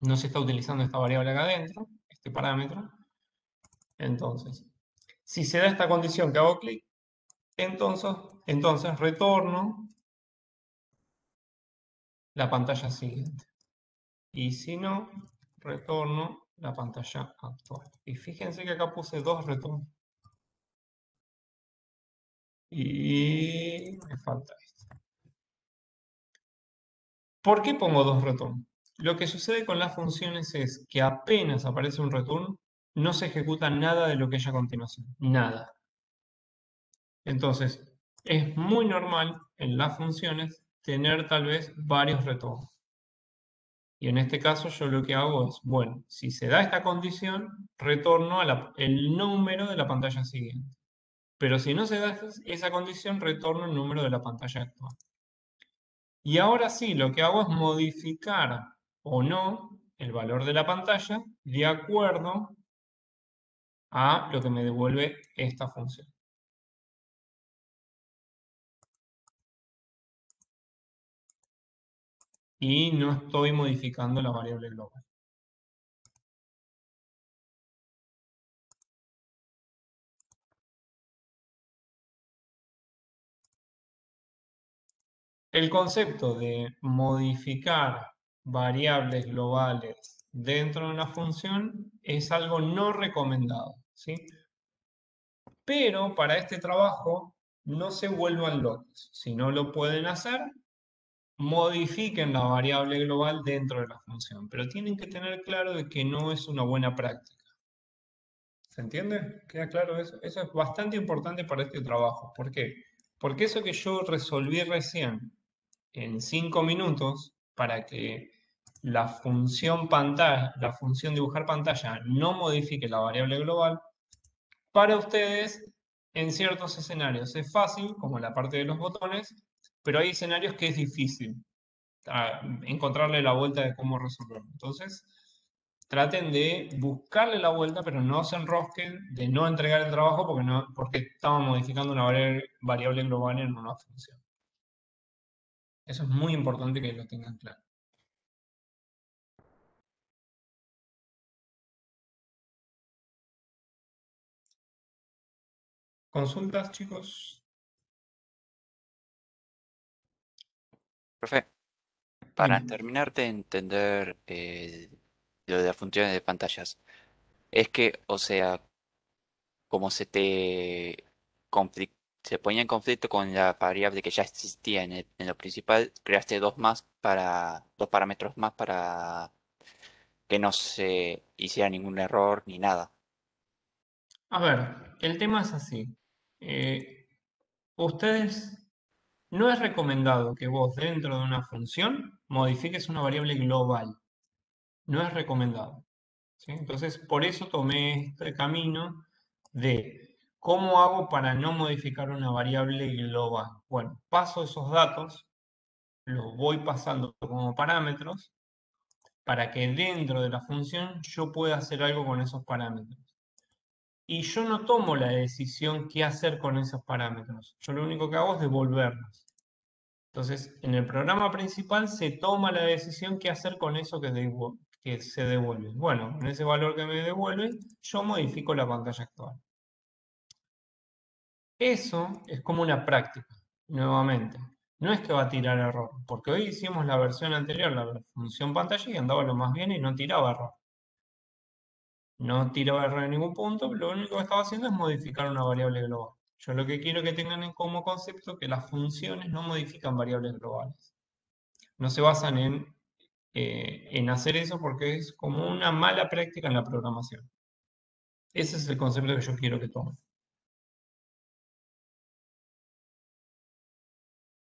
no se está utilizando esta variable acá adentro, este parámetro. Entonces, si se da esta condición que hago clic, entonces retorno la pantalla siguiente. Y si no, retorno la pantalla actual. Y fíjense que acá puse dos retornos. Y me falta esto. ¿Por qué pongo dos retornos? Lo que sucede con las funciones es que apenas aparece un return, no se ejecuta nada de lo que hay a continuación. Nada. Entonces, es muy normal en las funciones tener tal vez varios retornos. Y en este caso yo lo que hago es, bueno, si se da esta condición, retorno el número de la pantalla siguiente. Pero si no se da esa condición, retorno el número de la pantalla actual. Y ahora sí, lo que hago es modificar o no el valor de la pantalla de acuerdo a lo que me devuelve esta función. Y no estoy modificando la variable global. El concepto de modificar variables globales dentro de una función es algo no recomendado, ¿sí? Pero para este trabajo no se vuelvan locos. Si no lo pueden hacer, modifiquen la variable global dentro de la función. Pero tienen que tener claro de que no es una buena práctica. ¿Se entiende? ¿Queda claro eso? Eso es bastante importante para este trabajo. ¿Por qué? Porque eso que yo resolví recién en 5 minutos para que la función pantalla, la función dibujar pantalla no modifique la variable global, para ustedes en ciertos escenarios es fácil, como la parte de los botones, pero hay escenarios que es difícil encontrarle la vuelta de cómo resolverlo. Entonces, traten de buscarle la vuelta, pero no se enrosquen de no entregar el trabajo porque estamos modificando una variable global en una función. Eso es muy importante que lo tengan claro. ¿Consultas, chicos? Profe, para Dime. terminar de entender lo de las funciones de pantallas, es que, o sea, como se ponía en conflicto con la variable que ya existía en lo principal, creaste dos parámetros más para que no se hiciera ningún error ni nada. A ver, el tema es así. Ustedes, no es recomendado que vos dentro de una función modifiques una variable global. No es recomendado. ¿Sí? Entonces, por eso tomé este camino de cómo hago para no modificar una variable global. Bueno, paso esos datos, los voy pasando como parámetros para que dentro de la función yo pueda hacer algo con esos parámetros. Y yo no tomo la decisión qué hacer con esos parámetros. Yo lo único que hago es devolverlos. Entonces, en el programa principal se toma la decisión qué hacer con eso que se devuelve. Bueno, en ese valor que me devuelve, yo modifico la pantalla actual. Eso es como una práctica, nuevamente. No es que va a tirar error, porque hoy hicimos la versión anterior, la función pantalla, y andaba lo más bien y no tiraba error. No tiraba error en ningún punto, lo único que estaba haciendo es modificar una variable global. Yo lo que quiero que tengan como concepto que las funciones no modifican variables globales. No se basan en hacer eso porque es como una mala práctica en la programación. Ese es el concepto que yo quiero que tomen.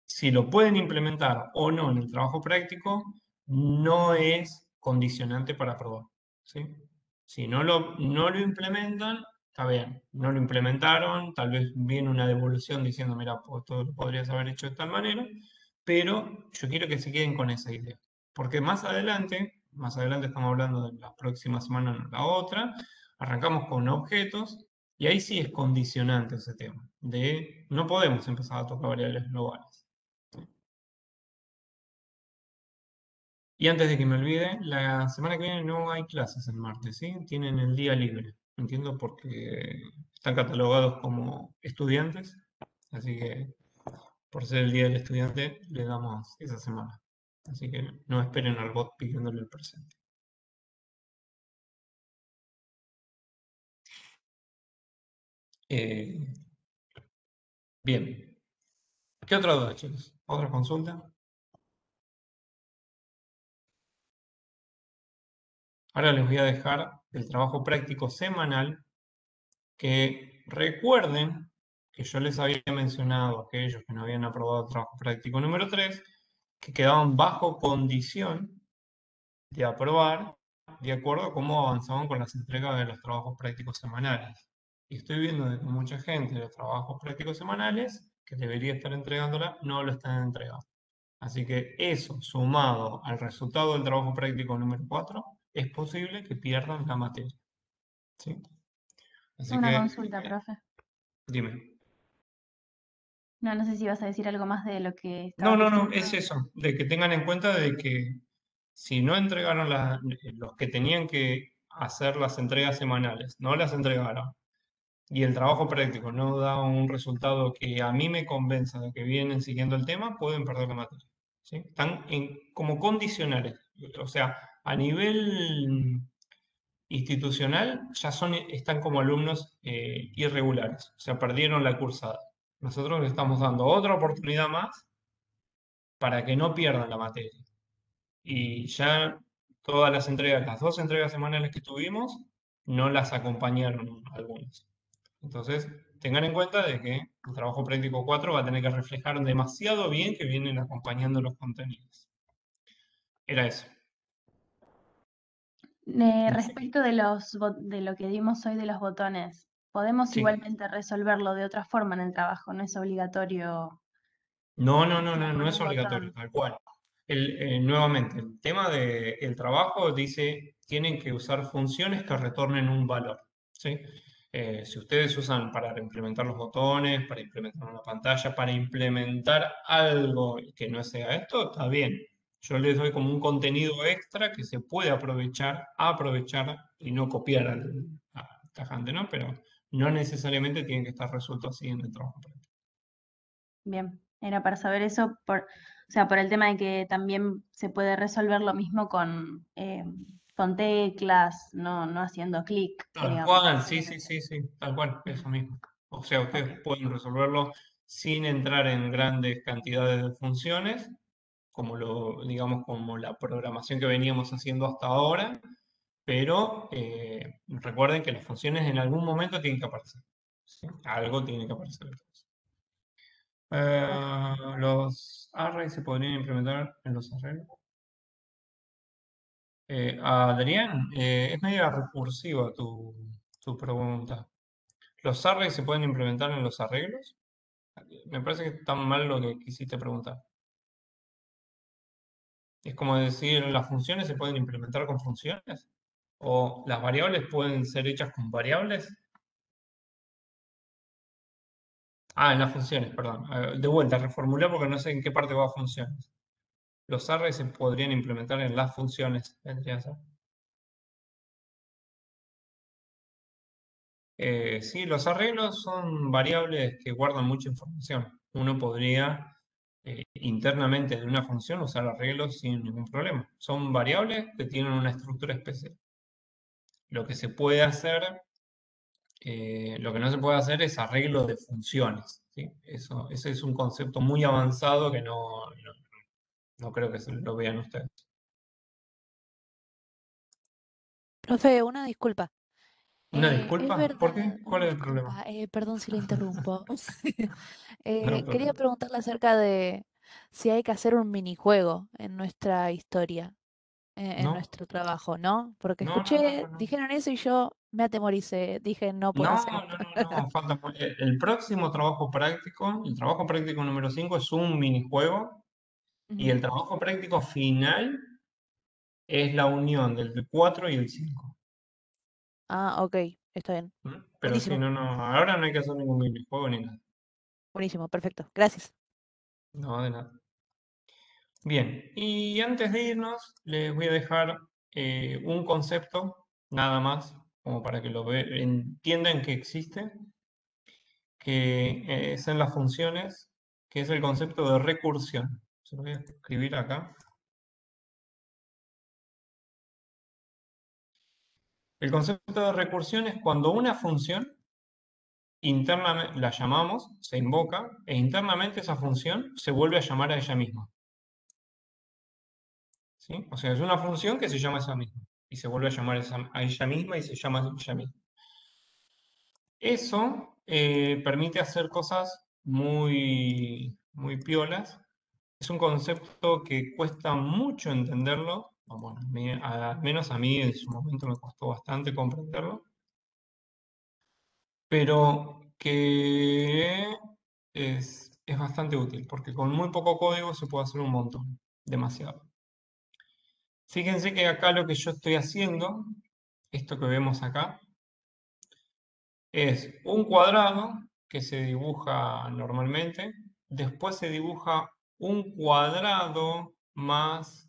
Si lo pueden implementar o no en el trabajo práctico, no es condicionante para aprobar. ¿Sí? Si no lo implementan, está bien. No lo implementaron, tal vez viene una devolución diciendo, mira, pues, esto lo podrías haber hecho de tal manera, pero yo quiero que se queden con esa idea. Porque más adelante estamos hablando de la próxima semana, no la otra, arrancamos con objetos y ahí sí es condicionante ese tema, de no podemos empezar a tocar variables globales. Y antes de que me olvide, la semana que viene no hay clases el martes, ¿sí? Tienen el día libre. Entiendo porque están catalogados como estudiantes. Así que por ser el Día del Estudiante le damos esa semana. Así que no esperen al bot pidiéndole el presente. Eh, bien. ¿Qué otra duda, chicos? ¿Otra consulta? Ahora les voy a dejar el trabajo práctico semanal, que recuerden que yo les había mencionado a aquellos que no habían aprobado el trabajo práctico número 3, que quedaban bajo condición de aprobar de acuerdo a cómo avanzaban con las entregas de los trabajos prácticos semanales. Y estoy viendo de que mucha gente de los trabajos prácticos semanales, que debería estar entregándola, no lo están entregando. Así que eso, sumado al resultado del trabajo práctico número 4, es posible que pierdan la materia. ¿Sí? Así Una que, consulta, profe. dime. No, no sé si vas a decir algo más de lo que No, estabas no, diciendo. es eso, de que tengan en cuenta de que si no entregaron los que tenían que hacer las entregas semanales, no las entregaron, y el trabajo práctico no da un resultado que a mí me convenza de que vienen siguiendo el tema, pueden perder la materia. ¿Sí? Están como condicionales. O sea, a nivel institucional ya están como alumnos irregulares. O sea, perdieron la cursada. Nosotros les estamos dando otra oportunidad más para que no pierdan la materia. Y ya todas las entregas, las 2 entregas semanales que tuvimos, no las acompañaron algunos. Entonces, tengan en cuenta de que el trabajo práctico 4 va a tener que reflejar demasiado bien que vienen acompañando los contenidos. Era eso. No sé qué. Respecto de de lo que dimos hoy de los botones, podemos Sí. igualmente resolverlo de otra forma en el trabajo, no es obligatorio No, que sea no con es un obligatorio, botón. tal cual. Nuevamente, el tema del trabajo dice, tienen que usar funciones que retornen un valor. ¿Sí? Si ustedes usan para implementar los botones, para implementar una pantalla, para implementar algo que no sea esto, está bien. Yo les doy como un contenido extra que se puede aprovechar y no copiar al tajante, ¿no? Pero no necesariamente tienen que estar resuelto así en el trabajo. Bien, era para saber eso, o sea, por el tema de que también se puede resolver lo mismo con teclas, no haciendo clic, Tal digamos. cual, sí, tal cual, eso mismo. O sea, ustedes Ok, pueden resolverlo sin entrar en grandes cantidades de funciones, como digamos, como la programación que veníamos haciendo hasta ahora, pero recuerden que las funciones en algún momento tienen que aparecer. ¿Sí? Algo tiene que aparecer. ok. Los arrays se podrían implementar en los arreglos. Adrián, es medio recursiva tu pregunta. ¿Los arrays se pueden implementar en los arreglos? Me parece que está mal lo que quisiste preguntar. Es como decir, ¿las funciones se pueden implementar con funciones? ¿O las variables pueden ser hechas con variables? Ah, en las funciones, perdón. De vuelta, reformular porque no sé en qué parte va funciones. Los arrays se podrían implementar en las funciones, vendría a ser. Sí, los arreglos son variables que guardan mucha información. Uno podría internamente de una función usar arreglos sin ningún problema. Son variables que tienen una estructura especial. Lo que se puede hacer, lo que no se puede hacer es arreglo de funciones. ¿Sí? Ese es un concepto muy avanzado que no creo que lo vean ustedes. Profe, una disculpa. ¿Una Es disculpa? ¿Por qué? verdad, ¿Cuál una es el problema? disculpa. Perdón si lo interrumpo. No, Quería preguntarle acerca de si hay que hacer un minijuego en nuestra historia, en no, nuestro trabajo, ¿no? Porque no, escuché, no. dijeron eso y yo me atemoricé, dije, no puede No, ser. falta el próximo trabajo práctico, el trabajo práctico número 5 es un minijuego y Ujú. el trabajo práctico final es la unión del 4 y el 5. Ah, ok, está bien. Pero sí, Buenísimo, ahora no hay que hacer ningún minijuego ni nada. buenísimo, perfecto. Gracias. No, de nada. Bien, y antes de irnos, les voy a dejar un concepto, nada más, como para que entiendan que existe, que es en las funciones, que es el concepto de recursión. Se lo voy a escribir acá. El concepto de recursión es cuando una función internamente la llamamos, se invoca, e internamente esa función se vuelve a llamar a ella misma. ¿Sí? O sea, es una función que se llama a ella misma, y se vuelve a llamar a ella misma y se llama a ella misma. Eso permite hacer cosas muy, muy piolas. Es un concepto que cuesta mucho entenderlo, o bueno, al menos a mí en su momento me costó bastante comprenderlo, pero que es bastante útil, porque con muy poco código se puede hacer un montón, demasiado. Fíjense que acá lo que yo estoy haciendo, esto que vemos acá, es un cuadrado que se dibuja normalmente, después se dibuja un cuadrado más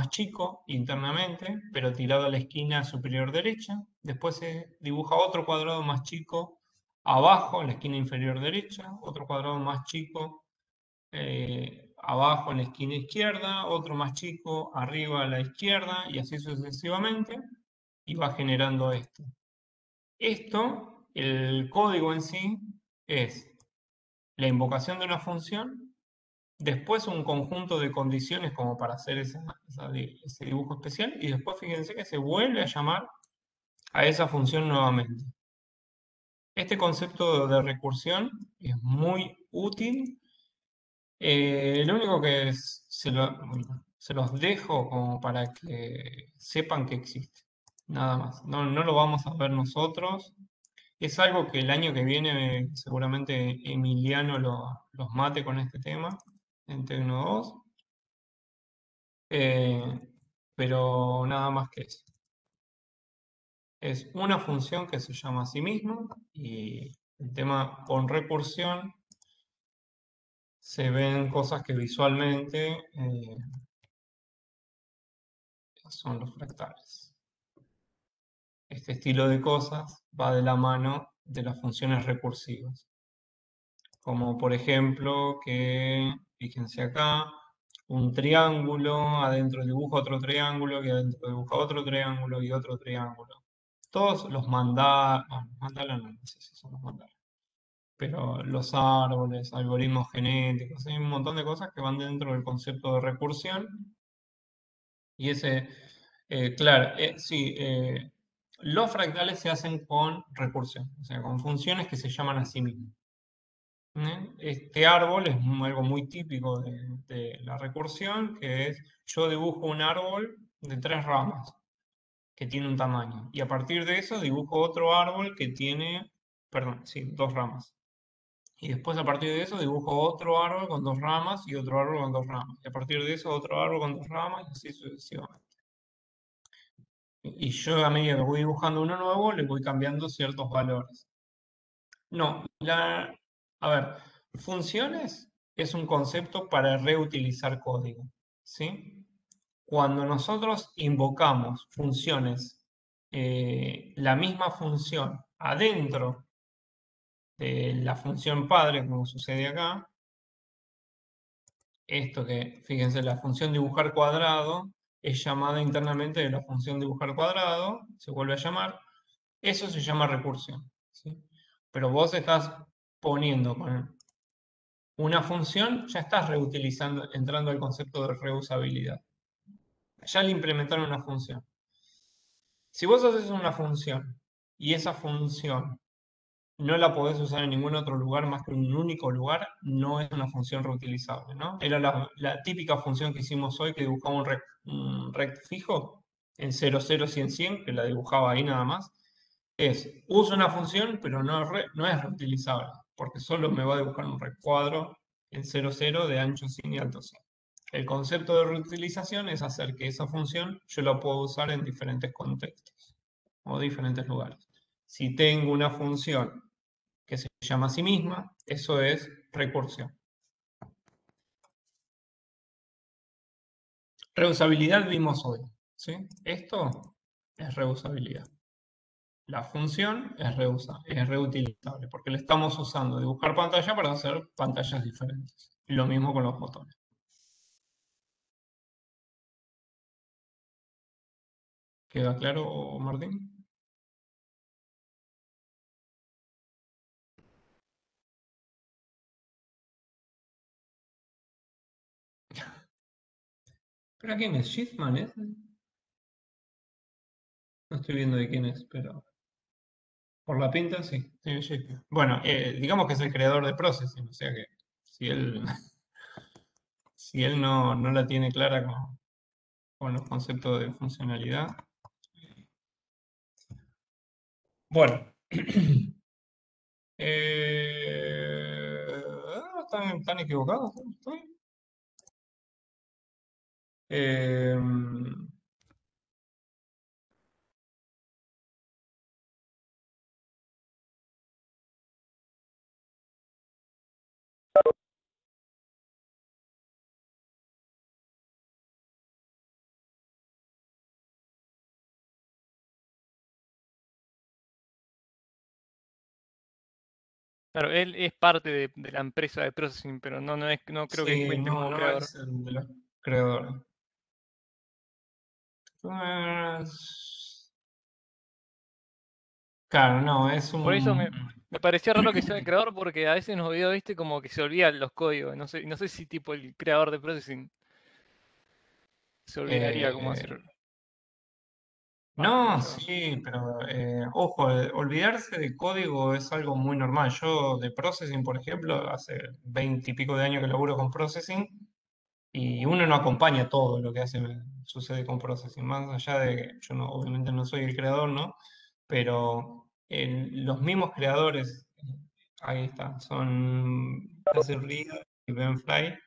chico internamente, pero tirado a la esquina superior derecha, después se dibuja otro cuadrado más chico abajo en la esquina inferior derecha, otro cuadrado más chico abajo en la esquina izquierda, otro más chico arriba a la izquierda y así sucesivamente, y va generando esto. Esto, el código en sí, es la invocación de una función, después un conjunto de condiciones como para hacer ese dibujo especial, y después fíjense que se vuelve a llamar a esa función nuevamente. Este concepto de recursión es muy útil. Lo único que se los dejo como para que sepan que existe. Nada más. No, no lo vamos a ver nosotros. Es algo que el año que viene seguramente Emiliano los mate con este tema en Tecno 2. Pero nada más que eso. Es una función que se llama a sí misma y el tema con recursión se ven cosas que visualmente son los fractales. Este estilo de cosas va de la mano de las funciones recursivas. Como por ejemplo que, fíjense acá, un triángulo, adentro dibuja otro triángulo, y adentro dibuja otro triángulo y otro triángulo. Todos los mandalas, no sé si son los mandalas, pero los árboles, algoritmos genéticos, hay un montón de cosas que van dentro del concepto de recursión. Y ese, claro, sí, los fractales se hacen con recursión, o sea, con funciones que se llaman a sí mismas. Este árbol es algo muy típico de la recursión, que es yo dibujo un árbol de 3 ramas que tiene un tamaño, y a partir de eso dibujo otro árbol que tiene, perdón, sí, 2 ramas. Y después a partir de eso dibujo otro árbol con 2 ramas y otro árbol con 2 ramas. Y a partir de eso otro árbol con 2 ramas y así sucesivamente. Y yo a medida que voy dibujando uno nuevo le voy cambiando ciertos valores. No, a ver, funciones es un concepto para reutilizar código, ¿sí? Cuando nosotros invocamos funciones, la misma función adentro de la función padre, como sucede acá, esto que, fíjense, la función dibujar cuadrado es llamada internamente de la función dibujar cuadrado, se vuelve a llamar, eso se llama recursión, ¿sí? Pero vos estás poniendo con una función, ya estás reutilizando, entrando al concepto de reusabilidad. Ya le implementaron una función. Si vos haces una función y esa función no la podés usar en ningún otro lugar más que en un único lugar, no es una función reutilizable, ¿no? Era la típica función que hicimos hoy, que dibujaba un rect fijo en 0, 0, 100, 100, que la dibujaba ahí nada más. Uso una función, pero no es reutilizable, porque solo me va a dibujar un recuadro en 0, 0 de ancho 100 y alto 100. El concepto de reutilización es hacer que esa función yo la pueda usar en diferentes contextos o diferentes lugares. Si tengo una función que se llama a sí misma, eso es recursión. Reusabilidad vimos hoy, ¿sí? Esto es reusabilidad. la función es reutilizable, porque le estamos usando dibujar pantalla para hacer pantallas diferentes. Y lo mismo con los botones. ¿Queda claro, Martín? ¿Pero quién es? ¿Schiffman es? No estoy viendo de quién es, pero por la pinta sí. Sí, Schiffman. Bueno, digamos que es el creador de Processing, o sea que si él, si él no la tiene clara con los conceptos de funcionalidad. Bueno. ¿Están equivocados? ¿Estoy? Claro, él es parte de la empresa de processing, pero no creo que Sí, cuente no, como no creador. es el de los creadores. Claro, no, es Por eso un... me parecía raro que sea el creador, porque a veces en los videos, viste, como que se olvidan los códigos. No sé si tipo el creador de processing se olvidaría cómo eh, hacer. Qué sé no, yo. sí, pero ojo, olvidarse de código es algo muy normal. Yo de processing, por ejemplo, hace 20 y pico de años que laburo con processing y uno no acompaña todo lo que sucede con processing, más allá de que yo no, obviamente no soy el creador, ¿no? Pero los mismos creadores, ahí está, son Joseph Reed y Ben Fry,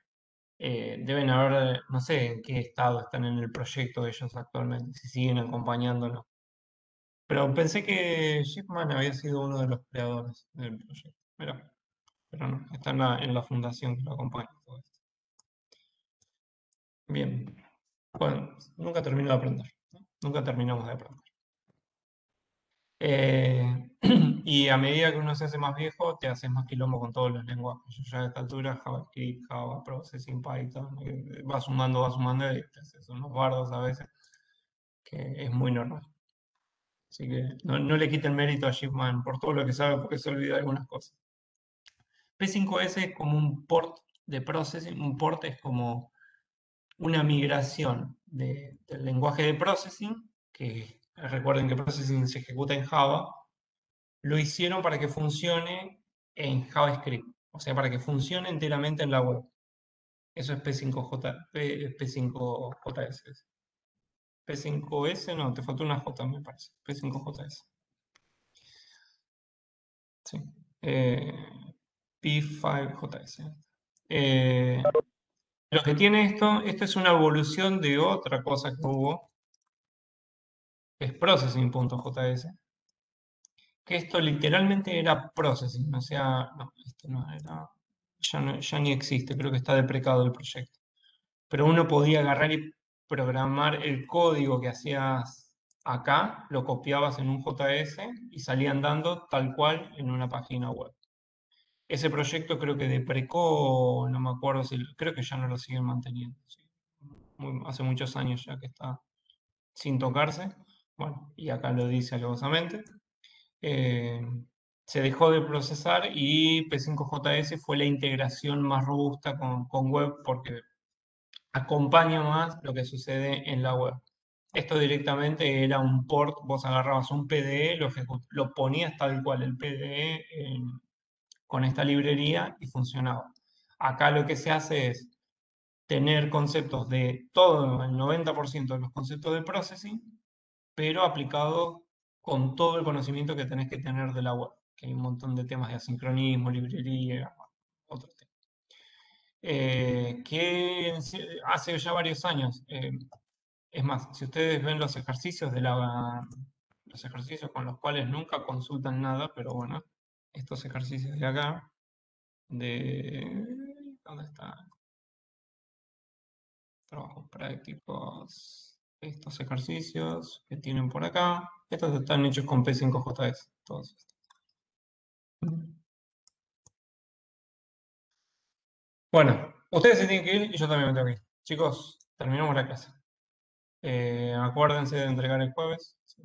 deben haber, no sé en qué estado están en el proyecto ellos actualmente, si siguen acompañándolo. Pero pensé que Shipman había sido uno de los creadores del proyecto. Pero no, está en la fundación que lo acompaña todo esto. Bien. Bueno, nunca termino de aprender, ¿no? Nunca terminamos de aprender. Y a medida que uno se hace más viejo, te haces más quilombo con todos los lenguajes. Yo ya a esta altura, JavaScript, Java, Processing, Python, va sumando y te haces unos bardos a veces, que es muy normal. Así que no le quiten mérito a Shipman por todo lo que sabe, porque se olvida algunas cosas. P5S es como un port de processing. Un port es como una migración del lenguaje de processing, que recuerden que processing se ejecuta en Java, lo hicieron para que funcione en JavaScript, o sea, para que funcione enteramente en la web. Eso es P5JS. P5S, no, te faltó una J, me parece. P5JS. Sí. P5JS. Lo que tiene esto es una evolución de otra cosa que hubo, que es processing.js, que esto literalmente era processing, o sea, no, esto no era, ya ni existe, creo que está deprecado el proyecto. Pero uno podía agarrar y programar el código que hacías acá, lo copiabas en un JS y salía andando tal cual en una página web. Ese proyecto creo que deprecó, no me acuerdo si, creo que ya no lo siguen manteniendo. Sí. Hace muchos años ya que está sin tocarse. Bueno, y acá lo dice alevosamente. eh, Se dejó de procesar y P5JS fue la integración más robusta con web porque acompaña más lo que sucede en la web. Esto directamente era un port, vos agarrabas un PDE, lo ponías tal cual el PDE con esta librería y funcionaba. Acá lo que se hace es tener conceptos de todo, el 90% de los conceptos de processing, pero aplicado con todo el conocimiento que tenés que tener de la web, que hay un montón de temas de asincronismo, librería, otros temas. Que hace ya varios años, es más, si ustedes ven los ejercicios los ejercicios con los cuales nunca consultan nada, pero bueno, estos ejercicios de acá, ¿dónde está? Trabajos prácticos. estos ejercicios que tienen por acá. Estos están hechos con P5JS, todos estos. Bueno, ustedes se tienen que ir y yo también me tengo que ir. Chicos, terminamos la clase. Acuérdense de entregar el jueves. ¿Sí?